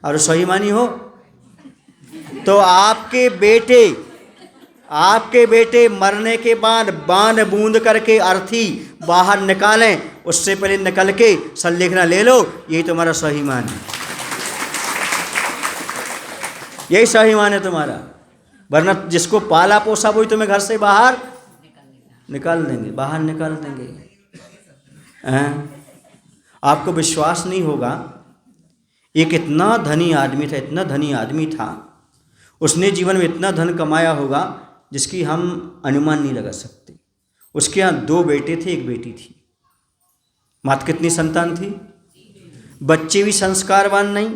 और स्वाभिमानी हो तो आपके बेटे मरने के बाद बांध बूंद करके अर्थी बाहर निकालें, उससे पहले निकल के संलेखना ले लो, यही तुम्हारा स्वाभिमान है, यही स्वाभिमान है तुम्हारा। वरना जिसको पाला पोसा वही तुम्हें घर से बाहर निकाल देंगे, बाहर निकाल देंगे। आपको विश्वास नहीं होगा, एक इतना धनी आदमी था, इतना धनी आदमी था, उसने जीवन में इतना धन कमाया होगा जिसकी हम अनुमान नहीं लगा सकते। उसके यहाँ 2 बेटे थे, 1 बेटी थी। मात्र कितनी संतान थी? बच्चे भी संस्कारवान नहीं,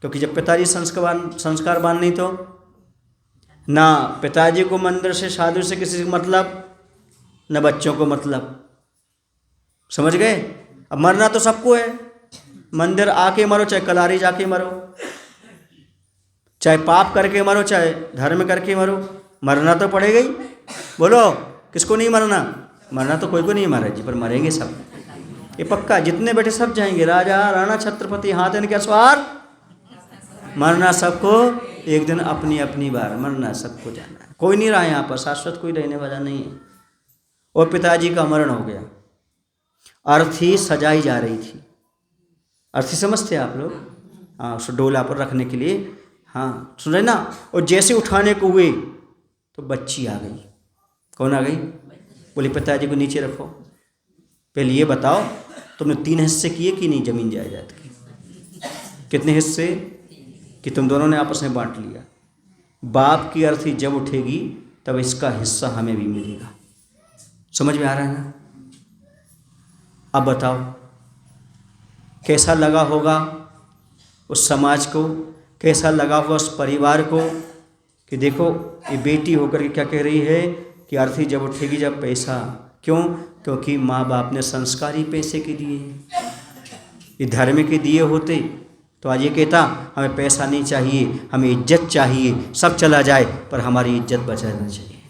क्योंकि जब पिताजी संस्कारवान नहीं तो ना पिताजी को मंदिर से साधु से किसी से मतलब, न बच्चों को मतलब। समझ गए? अब मरना तो सबको है, मंदिर आके मरो चाहे कलारी जाके मरो, चाहे पाप करके मरो चाहे धर्म करके मरो, मरना तो पड़ेगा ही। बोलो किसको नहीं मरना? मरना तो कोई को नहीं मारा जी, पर मरेंगे सब, ये पक्का। जितने बेटे सब जाएंगे, राजा राणा छत्रपति हाथ इनके सवार, मरना सबको एक दिन, अपनी अपनी बार मरना सबको जाना है। कोई नहीं रहा यहाँ पर, शाश्वत कोई रहने वाला नहीं है। और पिताजी का मरण हो गया, अर्थी सजाई जा रही थी। अर्थी समझते हैं आप लोग? हाँ, उस डोला पर रखने के लिए, हाँ सुन रहे ना। और जैसे उठाने को हुए तो बच्ची आ गई। कौन आ गई? बोली पिताजी को नीचे रखो। पहले ये बताओ तुमने 3 हिस्से किए कि नहीं जमीन जायदाद के? कितने हिस्से? कि तुम दोनों ने आपस में बांट लिया। बाप की अर्थी जब उठेगी तब इसका हिस्सा हमें भी मिलेगा। समझ में आ रहा है ना? अब बताओ कैसा लगा होगा उस समाज को, कैसा लगा होगा उस परिवार को कि देखो ये बेटी होकर के क्या कह रही है कि अर्थी जब उठेगी जब पैसा। क्यों? क्योंकि माँ बाप ने संस्कारी पैसे के दिए हैं। ये धर्म के दिए होते तो आज ये कहता हमें पैसा नहीं चाहिए, हमें इज्जत चाहिए, सब चला जाए पर हमारी इज्जत बचाना चाहिए।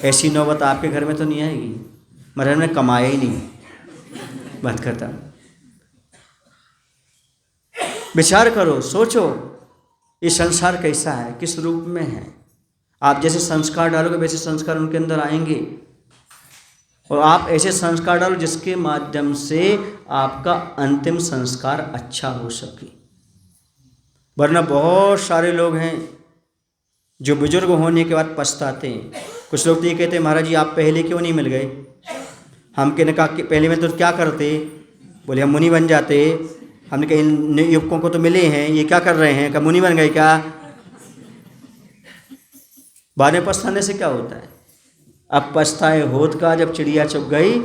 ऐसी नौबत आपके घर में तो नहीं आएगी, मगर हमने कमाया ही नहीं, बात करता। विचार करो, सोचो ये संसार कैसा है, किस रूप में है। आप जैसे संस्कार डालोगे वैसे संस्कार उनके अंदर आएंगे, और आप ऐसे संस्कार डालो जिसके माध्यम से आपका अंतिम संस्कार अच्छा हो सके। वरना बहुत सारे लोग हैं जो बुजुर्ग होने के बाद पछताते हैं। कुछ लोग तो ये कहते हैं महाराज जी आप पहले क्यों नहीं मिल गए? हम कहने कहा कि पहले में तो क्या करते? बोले हम मुनि बन जाते। हमने कहा इन युवकों को तो मिले हैं, ये क्या कर रहे हैं? क्या मुनि बन गए क्या? बाद में पछताने से क्या होता है? अब पछताए होत का जब चिड़िया चुग गई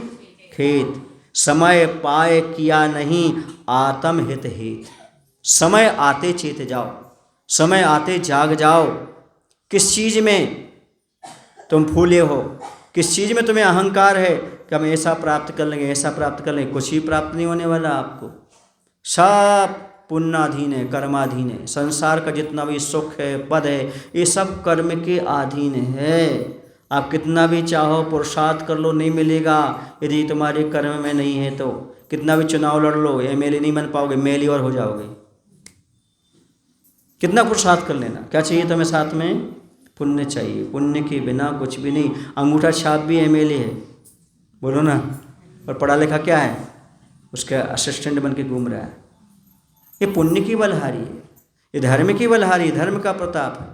खेत, समय पाए किया नहीं आत्म हित हेत। समय आते चेत जाओ, समय आते जाग जाओ। किस चीज़ में तुम फूले हो, किस चीज़ में तुम्हें अहंकार है कि हम ऐसा प्राप्त कर लेंगे, ऐसा प्राप्त कर लेंगे? कुछ ही प्राप्त नहीं होने वाला आपको। सब पुण्याधीन है, कर्माधीन है। संसार का जितना भी सुख है, पद है, ये सब कर्म के अधीन है। आप कितना भी चाहो पुरुषार्थ कर लो नहीं मिलेगा यदि तुम्हारे कर्म में नहीं है तो। कितना भी चुनाव लड़ लो एमएलए नहीं बन पाओगे, मेली और हो जाओगे। कितना पुरुषार्थ कर लेना, क्या चाहिए तुम्हें साथ में? पुण्य चाहिए। पुण्य के बिना कुछ भी नहीं। अंगूठा छाप भी एमएलए है, बोलो ना। और पढ़ा लिखा क्या है? उसके असिस्टेंट बन के घूम रहा है। ये पुण्य की बलहारी है, ये धर्म की बलहारी, धर्म का प्रताप है।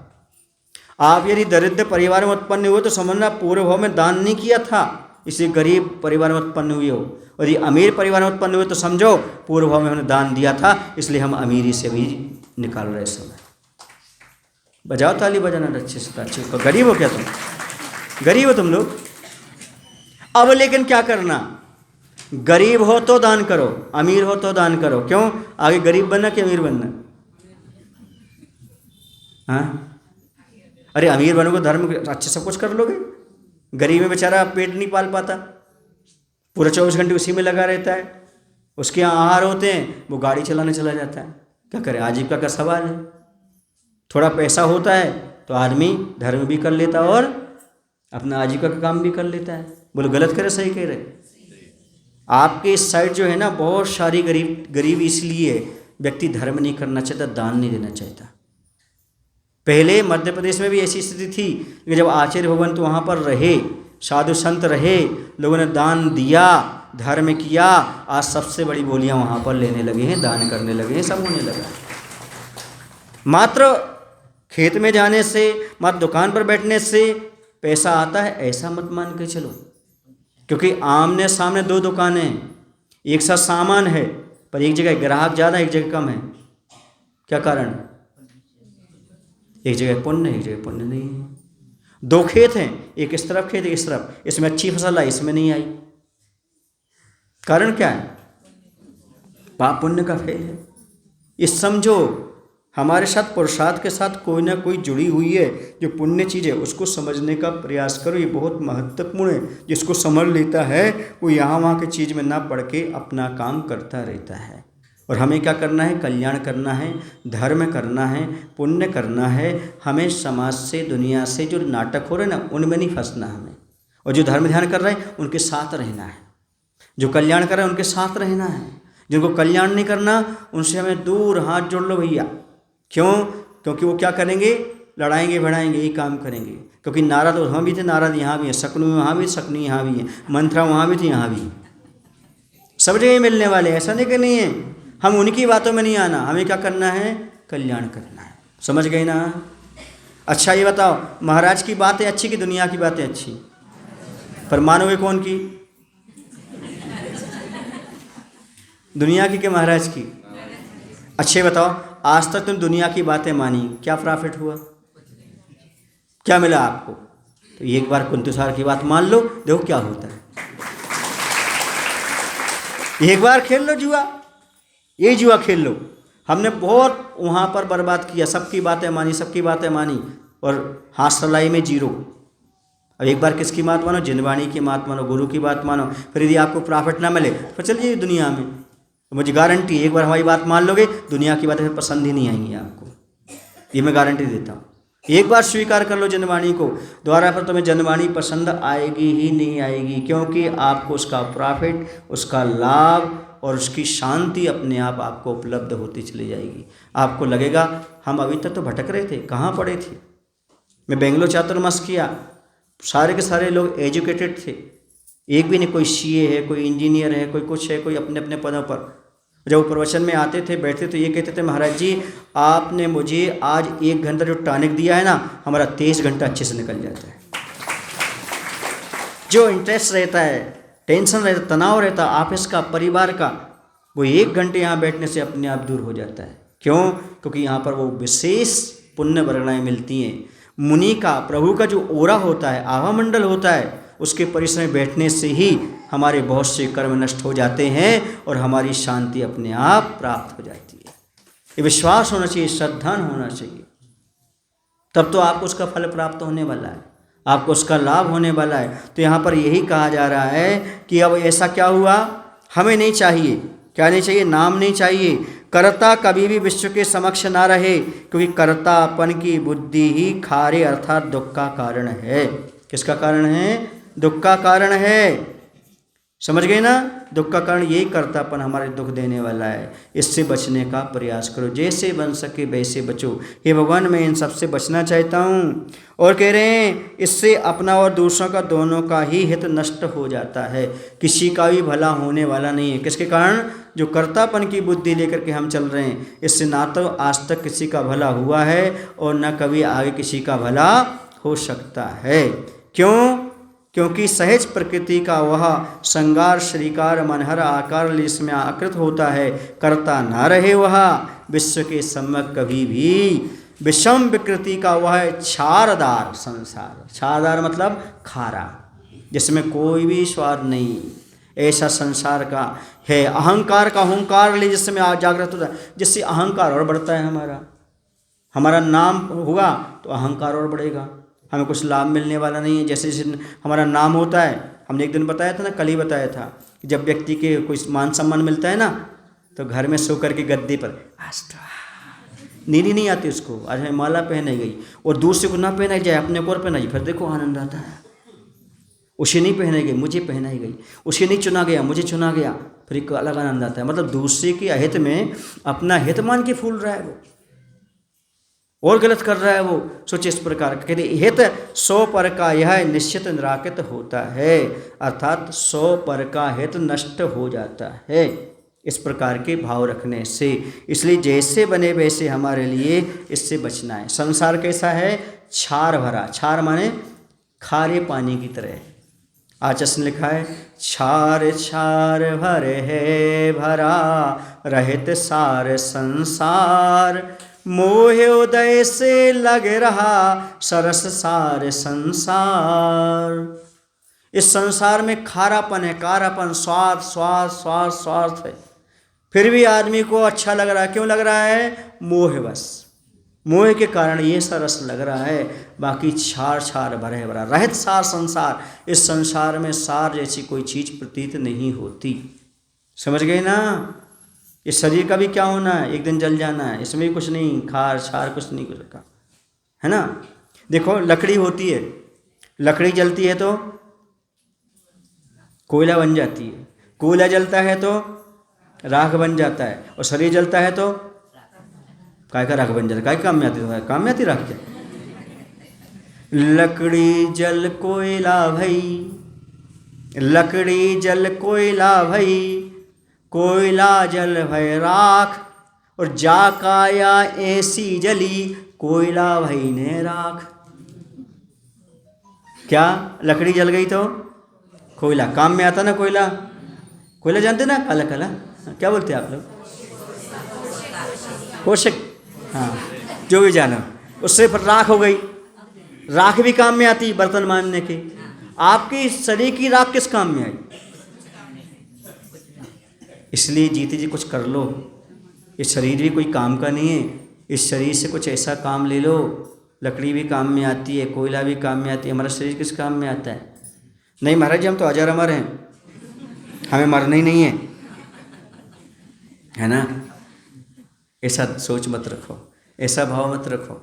आप यदि दरिद्र परिवार में उत्पन्न हुए तो समझना पूर्व भाव में दान नहीं किया था, इसलिए गरीब परिवार में उत्पन्न हुए हो। और यदि अमीर परिवार में उत्पन्न हुए तो समझो पूर्व भाव में हमने दान दिया था, इसलिए हम अमीरी से भी निकाल रहे समय। बजाओ ताली बजाना अच्छे से अच्छे। गरीब हो क्या तुम? गरीब हो तुम लोग। अब लेकिन क्या करना? गरीब हो तो दान करो, अमीर हो तो दान करो। क्यों? आगे गरीब बनना कि अमीर बनना? हाँ, अरे अमीर बनोगे धर्म अच्छे सब कुछ कर लोगे। गरीब में बेचारा पेट नहीं पाल पाता, पूरा 24 घंटे उसी में लगा रहता है। उसके यहाँ आहार होते हैं, वो गाड़ी चलाने चला जाता है। क्या करे? आजीविका का सवाल है। थोड़ा पैसा होता है तो आदमी धर्म भी कर लेता और अपना आजीविका का काम भी कर लेता है। बोलो गलत करे सही कह रहे? आपके इस साइड जो है ना बहुत सारी गरीब इसलिए व्यक्ति धर्म नहीं करना चाहता, दान नहीं देना चाहता। पहले मध्य प्रदेश में भी ऐसी स्थिति थी कि जब आचार्य भगवंत तो वहाँ पर रहे, साधु संत रहे, लोगों ने दान दिया, धर्म किया। आज सबसे बड़ी बोलियाँ वहाँ पर लेने लगे हैं, दान करने लगे हैं, सब होने लगा। मात्र खेत में जाने से, मात्र दुकान पर बैठने से पैसा आता है ऐसा मत मान के चलो। क्योंकि आमने सामने 2 दुकानें हैं, एक साथ सामान है पर एक जगह ग्राहक ज़्यादा एक जगह कम है। क्या कारण? एक जगह पुण्य, एक जगह पुण्य नहीं है। 2 खेत हैं, एक इस तरफ खेत एक इस तरफ, इसमें अच्छी फसल आई इसमें नहीं आई। कारण क्या है? पाप पुण्य का फेल है। ये समझो हमारे साथ पुरुषार्थ के साथ कोई ना कोई जुड़ी हुई है जो पुण्य चीज़ है, उसको समझने का प्रयास करो। ये बहुत महत्वपूर्ण है। जिसको समझ लेता है वो यहाँ वहाँ की चीज़ में ना पड़ के अपना काम करता रहता है। और हमें क्या करना है? कल्याण करना है, धर्म करना है, पुण्य करना है। हमें समाज से, दुनिया से जो नाटक हो रहे हैं ना, उनमें नहीं फंसना हमें। और जो धर्म ध्यान कर रहे हैं उनके साथ रहना है, जो कल्याण कर रहे हैं उनके साथ रहना है। जिनको कल्याण नहीं करना उनसे हमें दूर हाथ जोड़ लो भैया। क्यों? क्योंकि वो क्या करेंगे? लड़ाएंगे भिड़ाएंगे, यही काम करेंगे। क्योंकि नारद वहाँ भी थे, नारद यहाँ भी है, शकुनी वहाँ भी, शकुनी यहाँ भी है, मंत्रा वहाँ भी थी, यहाँ भी। सब जगह मिलने वाले, ऐसा नहीं कि नहीं है। हम उनकी बातों में नहीं आना, हमें क्या करना है? कल्याण करना है। समझ गए ना? अच्छा ये बताओ, महाराज की बातें अच्छी कि दुनिया की बातें अच्छी? पर मानोगे कौन की? दुनिया की कि महाराज की? अच्छे बताओ, आज तक तुम दुनिया की बातें मानी, क्या प्रॉफिट हुआ? क्या मिला आपको? तो एक बार कुंतुसार की बात मान लो, देखो क्या होता है। एक बार खेल लो जुआ, यही जुआ खेल लो। हमने बहुत वहाँ पर बर्बाद किया, सबकी बातें मानी, सबकी बातें मानी, और हाथ सलाई में जीरो। अब एक बार किसकी बात मानो? जिनवाणी की बात मानो, गुरु की बात मानो। फिर यदि आपको प्रॉफिट ना मिले तो चलिए दुनिया में। तो मुझे गारंटी, एक बार हमारी बात मान लोगे, दुनिया की बातें पसंद ही नहीं आएंगी आपको, ये मैं गारंटी देता हूँ। एक बार स्वीकार कर लो जनवाणी को, दोबारा फिर तुम्हें जनवाणी पसंद आएगी ही नहीं आएगी। क्योंकि आपको उसका प्रॉफिट, उसका लाभ और उसकी शांति अपने आप आपको उपलब्ध होती चली जाएगी। आपको लगेगा हम अभी तक तो भटक रहे थे, कहाँ पड़े थे। मैं बेंगलोर चातुर्मास किया, सारे के सारे लोग एजुकेटेड थे, एक भी नहीं कोई सीए है, कोई इंजीनियर है, कोई कुछ है, कोई अपने अपने पदों पर। जब वो प्रवचन में आते थे, बैठते तो ये कहते थे, महाराज जी आपने मुझे आज 1 घंटा जो टॉनिक दिया है ना, हमारा 23 घंटा अच्छे से निकल जाता है। जो इंटरेस्ट रहता है, टेंशन रहता, तनाव रहता ऑफिस का, परिवार का, वो 1 घंटे यहाँ बैठने से अपने आप दूर हो जाता है। क्यों? क्योंकि यहाँ पर वो विशेष पुण्य वर्गणाएँ मिलती हैं। मुनि का, प्रभु का जो ओरा होता है, आभा मंडल होता है, उसके परिसर में बैठने से ही हमारे बहुत से कर्म नष्ट हो जाते हैं और हमारी शांति अपने आप प्राप्त हो जाती है। ये विश्वास होना चाहिए, श्रद्धा होना चाहिए, तब तो आपको उसका फल प्राप्त होने वाला है, आपको उसका लाभ होने वाला है। तो यहाँ पर यही कहा जा रहा है कि अब ऐसा क्या हुआ, हमें नहीं चाहिए, क्या नहीं चाहिए? नाम नहीं चाहिए। कर्ता कभी भी विश्व के समक्ष ना रहे, क्योंकि कर्तापन की बुद्धि ही खारे अर्थात दुख का कारण है। किसका कारण है? दुख का कारण है। समझ गए ना? दुख का कारण यही कर्तापन हमारे दुख देने वाला है। इससे बचने का प्रयास करो, जैसे बन सके वैसे बचो। हे भगवान, मैं इन सबसे बचना चाहता हूँ। और कह रहे हैं इससे अपना और दूसरों का, दोनों का ही हित नष्ट हो जाता है, किसी का भी भला होने वाला नहीं है। किसके कारण? जो कर्तापन की बुद्धि लेकर के हम चल रहे हैं, इससे ना तो आज तक किसी का भला हुआ है और न कभी आगे किसी का भला हो सकता है। क्यों? क्योंकि सहज प्रकृति का वह श्रृंगार श्रीकार मनहर आकार जिसमें आकृत होता है, करता ना रहे वह विश्व के सम्यक कभी भी। विषम विकृति का वह छारदार संसार, छारदार मतलब खारा, जिसमें कोई भी स्वाद नहीं, ऐसा संसार का है। अहंकार का हुंकार ले जिसमें जागृत होता है, जिससे अहंकार और बढ़ता है। हमारा नाम होगा तो अहंकार और बढ़ेगा, हमें कुछ लाभ मिलने वाला नहीं है। जैसे जैसे हमारा नाम होता है, हमने एक दिन बताया था ना, कल ही बताया था कि जब व्यक्ति के कोई मान सम्मान मिलता है ना, तो घर में सो कर के गद्दे पर नींद नहीं आती उसको, आज हमें माला पहनाई गई, और दूर से को ना पहनाई जाए, अपने को और पहनाई, फिर देखो आनंद आता है। उसे नहीं पहनाई गई, मुझे पहनाई गई, उसे नहीं चुना गया, मुझे चुना गया, फिर एक अलग आनंद आता है। मतलब दूसरे के अहित में अपना हित मान के फूल रहा है वो, और गलत कर रहा है वो। सोचिए इस प्रकार कहते हित 100 पर का यह निश्चित निराकृत होता है, अर्थात 100 पर का हित नष्ट हो जाता है, इस प्रकार के भाव रखने से। इसलिए जैसे बने वैसे हमारे लिए इससे बचना है। संसार कैसा है? छार भरा, छार माने खारे पानी की तरह। आचस लिखा है, छार छार भरे है भरा रहित सार संसार, मोह उदय से लग रहा सरस सार संसार। इस संसार में खारापन है, कारापन, स्वाद स्वाद स्वाद स्वार्थ है। फिर भी आदमी को अच्छा लग रहा है। क्यों लग रहा है? मोहवश, मोह के कारण ये सा रस लग रहा है। बाकी छार छार भरे भरा रहित सार संसार, इस संसार में सार जैसी कोई चीज प्रतीत नहीं होती। समझ गए ना? इस शरीर का भी क्या होना है, एक दिन जल जाना है, इसमें भी कुछ नहीं, खार छार कुछ नहीं कुछ रखा है ना। देखो लकड़ी होती है, लकड़ी जलती है तो कोयला बन जाती है, कोयला जलता है तो राख बन जाता है, और शरीर जलता है तो काय का राख बन जाता है। काय काम में आती है? काम में आती राख क्या? लकड़ी जल कोयला भई, लकड़ी जल कोयला भई, कोयला जल भय राख, और जा काया ऐसी जली, कोयला भई ने राख। क्या? लकड़ी जल गई तो कोयला काम में आता ना। कोयला, कोयला जानते ना, काला काला, क्या बोलते हैं आप लोग? कोशक, हाँ जो भी जाना, उससे फिर राख हो गई। राख भी काम में आती बर्तन मांजने के। आपकी शरीर की राख किस काम में आई? इसलिए जीते जी कुछ कर लो। इस शरीर भी कोई काम का नहीं है, इस शरीर से कुछ ऐसा काम ले लो। लकड़ी भी काम में आती है, कोयला भी काम में आती है, हमारा शरीर किस काम में आता है? नहीं महाराज जी हम तो अजर अमर हैं, हमें मरना ही नहीं है ना। ऐसा सोच मत रखो, ऐसा भाव मत रखो।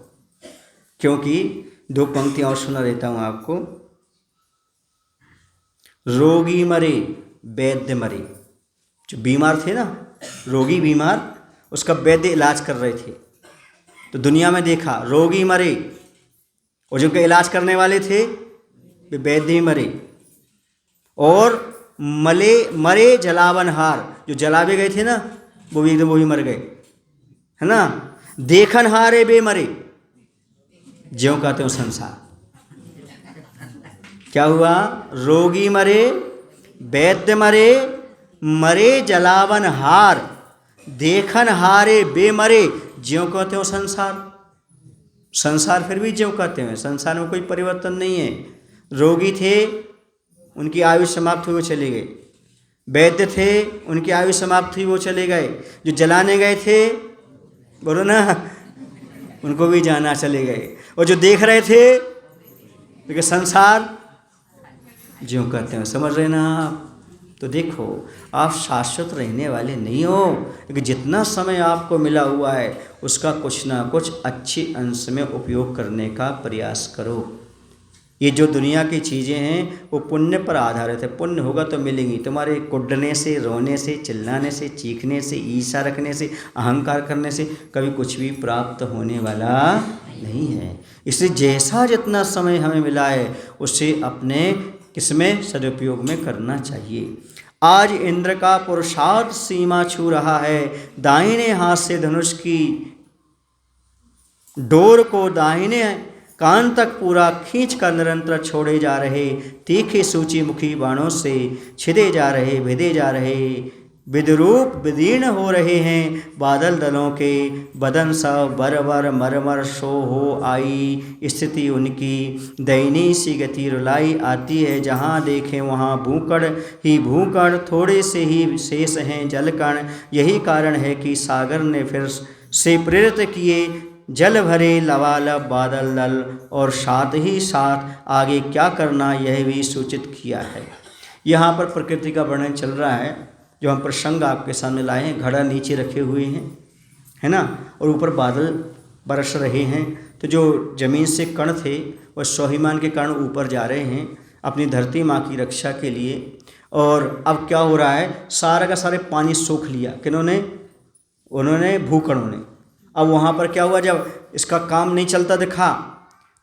क्योंकि दो पंक्तियां और सुना देता हूँ आपको। रोगी मरे वैद्य मरे। जो बीमार थे ना, रोगी बीमार, उसका वैद्य इलाज कर रहे थे, तो दुनिया में देखा रोगी मरे, और जिनके इलाज करने वाले थे वे वैद्य ही मरे। और मरे जलावनहार, जो जलावे गए थे ना वो भी एकदम वही मर गए, है ना। देखन हारे बे मरे, ज्यों कहते हो संसार। क्या हुआ? रोगी मरे, वैद्य मरे, मरे जलावन हार, देखन हारे बे मरे, ज्यों कहते हो संसार। संसार फिर भी ज्यों कहते हैं, संसार में कोई परिवर्तन नहीं है। रोगी थे, उनकी आयु समाप्त हुई वो चले गए। वैद्य थे, उनकी आयु समाप्त हुई वो चले गए। जो जलाने गए थे, बोलो ना, उनको भी जाना चले गए। और जो देख रहे थे, क्योंकि संसार ज्यों कहते हैं, समझ रहे ना आप। तो देखो आप शाश्वत रहने वाले नहीं हो, क्योंकि जितना समय आपको मिला हुआ है उसका कुछ ना कुछ अच्छे अंश में उपयोग करने का प्रयास करो। ये जो दुनिया की चीज़ें हैं वो पुण्य पर आधारित है। पुण्य होगा तो मिलेंगी। तुम्हारे कुढ़ने से, रोने से, चिल्लाने से, चीखने से, ईर्ष्या रखने से, अहंकार करने से कभी कुछ भी प्राप्त होने वाला नहीं है। इसलिए जैसा जितना समय हमें मिला है उसे अपने किसमें सदुपयोग में करना चाहिए। आज इंद्र का पुरुषार्थ सीमा छू रहा है, दाहिने हाथ से धनुष की डोर को दाहिने कान तक पूरा खींच कर निरंतर छोड़े जा रहे, तीखे सूची मुखी बाणों से छिदे जा रहे, भिदे जा रहे, विद्रूप विदीर्ण हो रहे हैं बादल दलों के। बदन सब बर मरमर शो हो आई, स्थिति उनकी दयनीय सी गति रुलाई आती है। जहाँ देखें वहाँ भूकड़ ही भूकड़, थोड़े से ही शेष हैं जलकण। यही कारण है कि सागर ने फिर से प्रेरित किए जल भरे लबालब बादल दल, और साथ ही साथ आगे क्या करना यह भी सूचित किया है। यहाँ पर प्रकृति का वर्णन चल रहा है। जो हम प्रसंग आपके सामने लाए हैं, घड़ा नीचे रखे हुए हैं, है ना, और ऊपर बादल बरस रहे हैं। तो जो जमीन से कण थे वह स्वाभिमान के कारण ऊपर जा रहे हैं अपनी धरती माँ की रक्षा के लिए। और अब क्या हो रहा है, सारा का सारे पानी सोख लिया किन्होंने? उन्होंने, भूकणों ने। अब वहाँ पर क्या हुआ, जब इसका काम नहीं चलता दिखा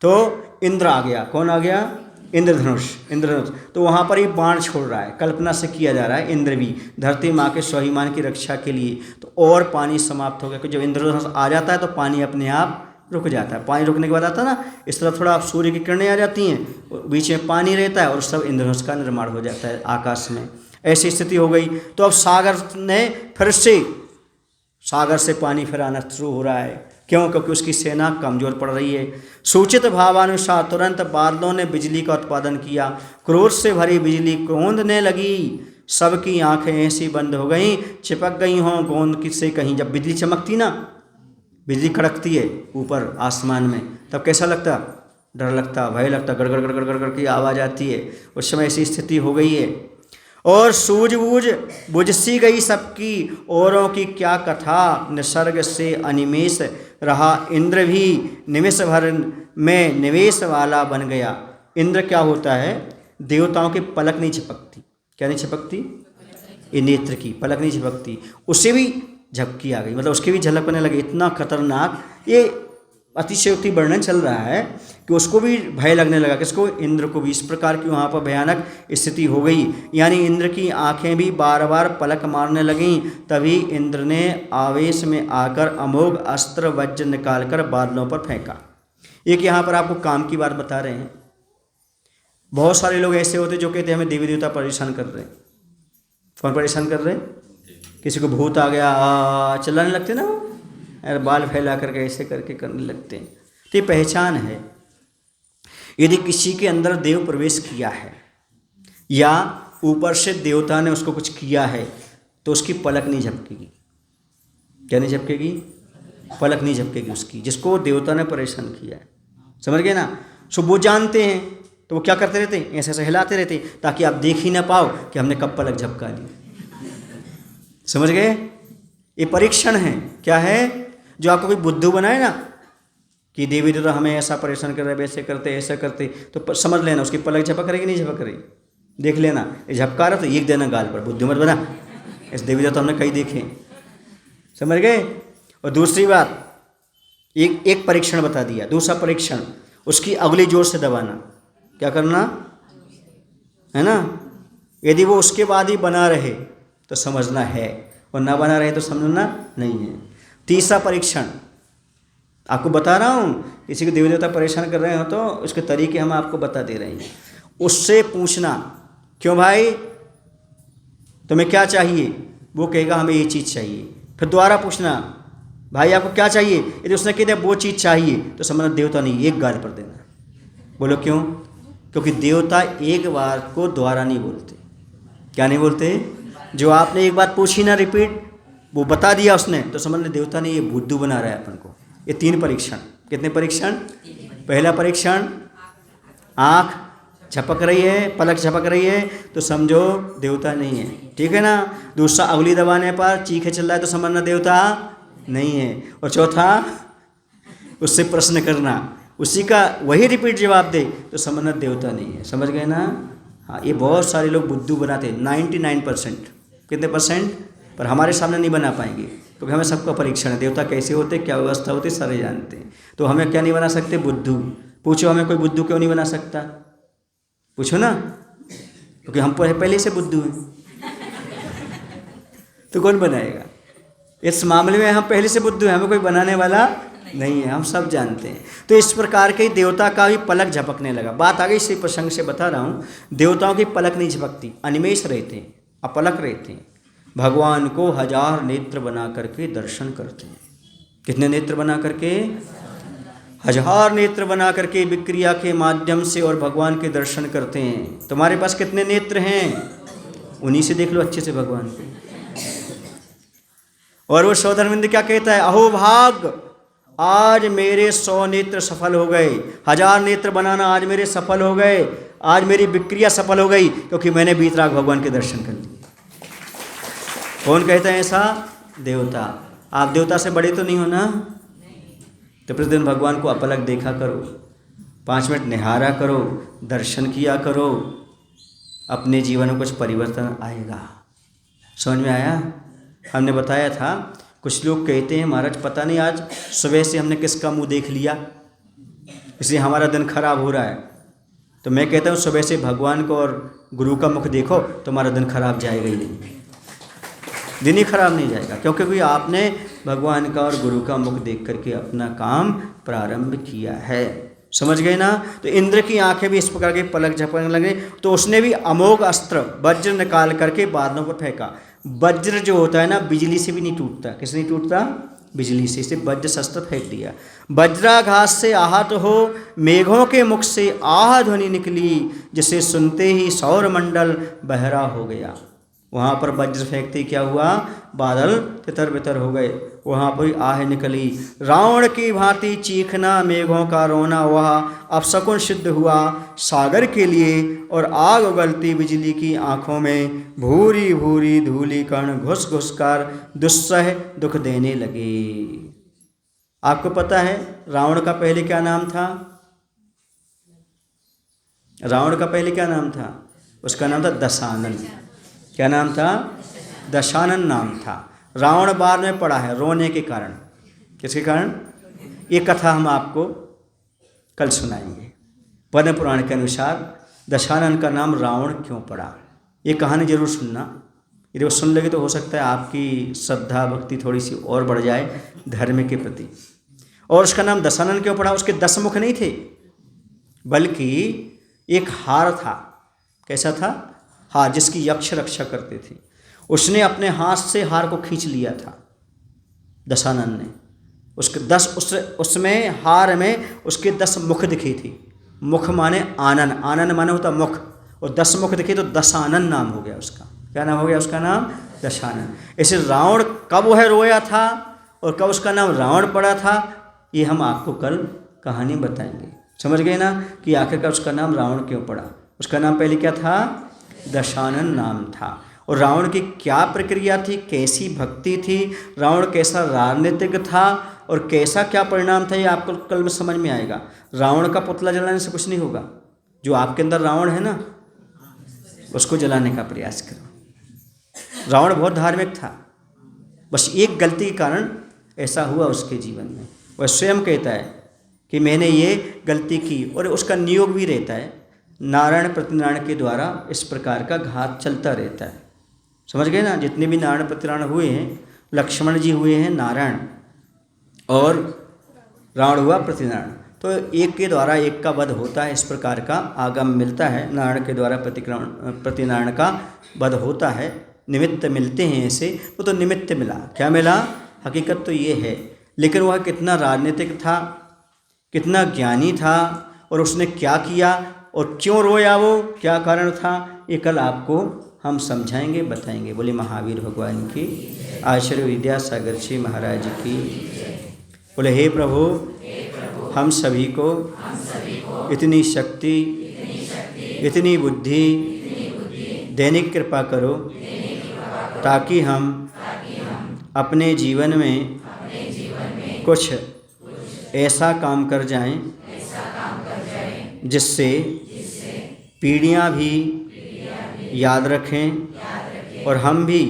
तो इंद्र आ गया। कौन आ गया? इंद्रधनुष। इंद्रधनुष तो वहाँ पर ही बाण छोड़ रहा है, कल्पना से किया जा रहा है। इंद्र भी धरती माँ के स्वाभिमान की रक्षा के लिए। तो और पानी समाप्त हो गया, क्योंकि जब इंद्रधनुष आ जाता है तो पानी अपने आप रुक जाता है। पानी रुकने के बाद आता ना, इस तरफ थोड़ा सूर्य की किरणें आ जाती हैं, बीच में पानी रहता है और सब इंद्रधनुष का निर्माण हो जाता है आकाश में। ऐसी स्थिति हो गई। तो अब सागर ने फिर से, सागर से पानी फिर आना शुरू हो रहा है। क्यों? क्योंकि उसकी सेना कमज़ोर पड़ रही है। सूचित भावानुसार तुरंत बादलों ने बिजली का उत्पादन किया। क्रोध से भरी बिजली कौंधने लगी, सबकी आंखें ऐसी बंद हो गईं, चिपक गई हों गोंद किससे कहीं। जब बिजली चमकती ना, बिजली कड़कती है ऊपर आसमान में, तब कैसा लगता? डर लगता, भय लगता, गड़गड़ गड़गड़ गड़गड़ की आवाज़ आती है। उस समय ऐसी स्थिति हो गई है। और सूझबूझ बुझ सी गई सबकी, औरों की क्या कथा, निसर्ग से अनिमेष रहा इंद्र भी, निमेष भर में निवेश वाला बन गया। इंद्र क्या होता है? देवताओं की पलक नहीं झपकती। क्या नहीं झपकती? ये नेत्र की पलक नहीं झपकती, उससे भी झपकी आ गई, मतलब उसके भी झलकने लगे। इतना खतरनाक ये अतिशयोक्ति वर्णन चल रहा है कि उसको भी भय लगने लगा। किसको? इंद्र को भी। इस प्रकार की वहाँ पर भयानक स्थिति हो गई, यानी इंद्र की आंखें भी बार बार पलक मारने लगीं। तभी इंद्र ने आवेश में आकर अमोघ अस्त्र वज्र निकालकर बादलों पर फेंका। एक यहाँ पर आपको काम की बात बता रहे हैं। बहुत सारे लोग ऐसे होते जो कहते हैं हमें देवी देवता परेशान कर रहे हैं। कौन परेशान कर रहे हैं? किसी को भूत आ गया, चिल्लाने लगते ना, और बाल फैला करके ऐसे करके करने लगते हैं। तो ये पहचान है। यदि किसी के अंदर देव प्रवेश किया है या ऊपर से देवता ने उसको कुछ किया है, तो उसकी पलक नहीं झपकेगी। क्या नहीं झपकेगी? पलक नहीं झपकेगी उसकी, जिसको देवता ने परेशान किया है। समझ गए ना? सो वो जानते हैं, तो वो क्या करते रहते हैं? ऐसे ऐसे हिलाते रहते हैं ताकि आप देख ही ना पाओ कि हमने कब पलक झपका ली। समझ गए? ये परीक्षण है। क्या है? जो आपको कोई बुद्धू बनाए ना कि देवी देवता हमें ऐसा परेशान कर रहे, वैसे करते, ऐसा करते, तो समझ लेना उसकी पलक झपक रही कि नहीं झपक रही। देख लेना, ये झपका रहा तो एक देना गाल पर, बुद्धू मत बना। इस देवी देवता हमने कई देखे। समझ गए? और दूसरी बात, एक परीक्षण बता दिया। दूसरा परीक्षण, उसकी अगली जोर से दबाना। क्या करना है ना? यदि वो उसके बाद ही बना रहे तो समझना है, और ना बना रहे तो समझना नहीं है। तीसरा परीक्षण आपको बता रहा हूँ, किसी को देवी देवता परेशान कर रहे हो तो उसके तरीके हम आपको बता दे रहे हैं। उससे पूछना, क्यों भाई तुम्हें क्या चाहिए? वो कहेगा हमें ये चीज़ चाहिए। फिर दोबारा पूछना, भाई आपको क्या चाहिए? यदि उसने कह दिया वो चीज़ चाहिए तो समझना देवता नहीं, एक गाल पर देना। बोलो क्यों? क्योंकि देवता एक बार को दोबारा नहीं बोलते। क्या नहीं बोलते? जो आपने एक बात पूछी ना, रिपीट, वो बता दिया उसने, तो समझ ले देवता ने ये बुद्धू बना रहा है अपन को। ये 3 परीक्षण। कितने परीक्षण? पहला परीक्षण, आँख झपक रही है, पलक झपक रही है तो समझो देवता नहीं है, ठीक है ना। दूसरा, अगली दबाने पर चीखे चल रहा है तो समझना देवता नहीं है। और चौथा, उससे प्रश्न करना, उसी का वही रिपीट जवाब दे तो समझना देवता नहीं है। समझ गए ना? हाँ, ये बहुत सारे लोग बुद्धू बनाते हैं, 99%। कितने परसेंट? पर हमारे सामने नहीं बना पाएंगे क्योंकि हमें सबका परीक्षण है। देवता कैसे होते, क्या व्यवस्था होती, सारे जानते हैं। तो हमें क्या नहीं बना सकते? बुद्धू। पूछो हमें कोई बुद्धू क्यों नहीं बना सकता? पूछो ना, क्योंकि हम पहले से बुद्धू हैं। तो कौन बनाएगा? इस मामले में हम पहले से बुद्धू हैं, हमें कोई बनाने वाला नहीं है, हम सब जानते हैं। तो इस प्रकार के देवता का भी पलक झपकने लगा। बात आ गई, इसी प्रसंग से बता रहा हूँ। देवताओं की पलक नहीं झपकती, अनिमेष रहते हैं, अपलक रहते हैं। भगवान को 1000 नेत्र बना करके दर्शन करते हैं। कितने नेत्र बना करके? 1000 नेत्र बना करके विक्रिया के माध्यम से और भगवान के दर्शन करते हैं। तुम्हारे पास कितने नेत्र हैं? उन्हीं से देख लो अच्छे से भगवान को। और वो सौधर्मिंद क्या कहता है? अहो भाग, आज मेरे 100 नेत्र सफल हो गए, 1000 नेत्र बनाना आज मेरे सफल हो गए, आज मेरी विक्रिया सफल हो गई क्योंकि मैंने बीतराग भगवान के दर्शन कर लिए। कौन कहता है ऐसा? देवता। आप देवता से बड़े तो नहीं हो ना? तो प्रतिदिन भगवान को अपलक देखा करो, 5 मिनट निहारा करो, दर्शन किया करो, अपने जीवन में कुछ परिवर्तन आएगा। समझ में आया? हमने बताया था, कुछ लोग कहते हैं महाराज पता नहीं आज सुबह से हमने किसका मुंह देख लिया इसलिए हमारा दिन खराब हो रहा है। तो मैं कहता हूँ सुबह से भगवान को और गुरु का मुख देखो, तुम्हारा दिन खराब जाएगा ही नहीं, दिन ही खराब नहीं जाएगा, क्योंकि आपने भगवान का और गुरु का मुख देख करके अपना काम प्रारंभ किया है। समझ गए ना? तो इंद्र की आंखें भी इस प्रकार के पलक झपकने लगे, तो उसने भी अमोघ अस्त्र वज्र निकाल करके बादलों पर फेंका। वज्र जो होता है ना, बिजली से भी नहीं टूटता। किससे नहीं टूटता? बिजली से। इसे वज्र शस्त्र फेंक दिया। वज्राघात से आहत हो मेघों के मुख से आह ध्वनि निकली, जिसे सुनते ही सौर मंडल बहरा हो गया। वहाँ पर वज्र फेंकते क्या हुआ, बादल तितर बितर हो गए। वहाँ पर आह निकली, रावण की भांति चीखना, मेघों का रोना, वह अपशकुन सिद्ध हुआ सागर के लिए। और आग उगलती बिजली की आंखों में, भूरी भूरी धूलि कण घुस घुस कर दुस्सह दुख देने लगे। आपको पता है रावण का पहले क्या नाम था? रावण का पहले क्या नाम था? उसका नाम था दशानन। क्या नाम था? दशानन नाम था। रावण बाद में पड़ा है रोने के कारण। किसके कारण? ये कथा हम आपको कल सुनाएंगे। पद्म पुराण के अनुसार दशानन का नाम रावण क्यों पड़ा, ये कहानी जरूर सुनना। यदि वो सुन लगे तो हो सकता है आपकी श्रद्धा भक्ति थोड़ी सी और बढ़ जाए धर्म के प्रति। और उसका नाम दशानन क्यों पड़ा? उसके 10 मुख नहीं थे, बल्कि एक हार था। कैसा था? हार, जिसकी यक्ष रक्षा करते थे। उसने अपने हाथ से हार को खींच लिया था दशानन ने। उसके 10 उसमें हार में उसके 10 मुख दिखे थे। मुख माने आनन, आनन माने होता मुख, और 10 मुख दिखे तो दशानन नाम हो गया उसका। क्या नाम हो गया उसका? नाम दशानन। ऐसे रावण कब वह रोया था और कब उसका नाम रावण पड़ा था, ये हम आपको कल कहानी बताएंगे। समझ गए ना कि आखिरकार उसका नाम रावण क्यों पड़ा? उसका नाम पहले क्या था? दशानन नाम था। और रावण की क्या प्रक्रिया थी, कैसी भक्ति थी, रावण कैसा राजनीतिक था और कैसा क्या परिणाम था, ये आपको कल में समझ में आएगा। रावण का पुतला जलाने से कुछ नहीं होगा। जो आपके अंदर रावण है ना, उसको जलाने का प्रयास करो। रावण बहुत धार्मिक था, बस एक गलती के कारण ऐसा हुआ उसके जीवन में। वह स्वयं कहता है कि मैंने ये गलती की, और उसका नियोग भी रहता है नारायण प्रतिनारायण के द्वारा इस प्रकार का घात चलता रहता है। समझ गए ना? जितने भी नारायण प्रतिनारायण हुए हैं, लक्ष्मण जी हुए हैं नारायण और रावण हुआ प्रतिनारायण, तो एक के द्वारा एक का वध होता है। इस प्रकार का आगम मिलता है, नारायण के द्वारा प्रतिनारायण का वध होता है। निमित्त मिलते हैं ऐसे, वो तो निमित्त मिला। क्या मिला? हकीकत तो ये है। लेकिन वह कितना राजनीतिक था, कितना ज्ञानी था, और उसने क्या किया और क्यों रोया, वो क्या कारण था, ये कल आपको हम समझाएंगे, बताएंगे। बोले महावीर भगवान की, आचार्य विद्यासागर जी महाराज की। बोले हे प्रभु, हम सभी को इतनी शक्ति, इतनी बुद्धि देने की कृपा करो, ताकि हम अपने जीवन में कुछ ऐसा काम कर जाएं जिससे पीढ़ियाँ भी याद रखें और हम भी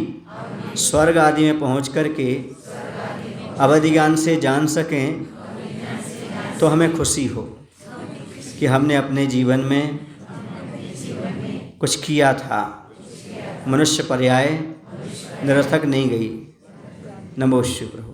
स्वर्ग आदि में पहुँच करके अवधि ज्ञान से जान सकें, तो हमें खुशी हो कि हमने अपने जीवन में कुछ किया था। मनुष्य पर्याय निरर्थक नहीं गई। नमो शिव प्रभु।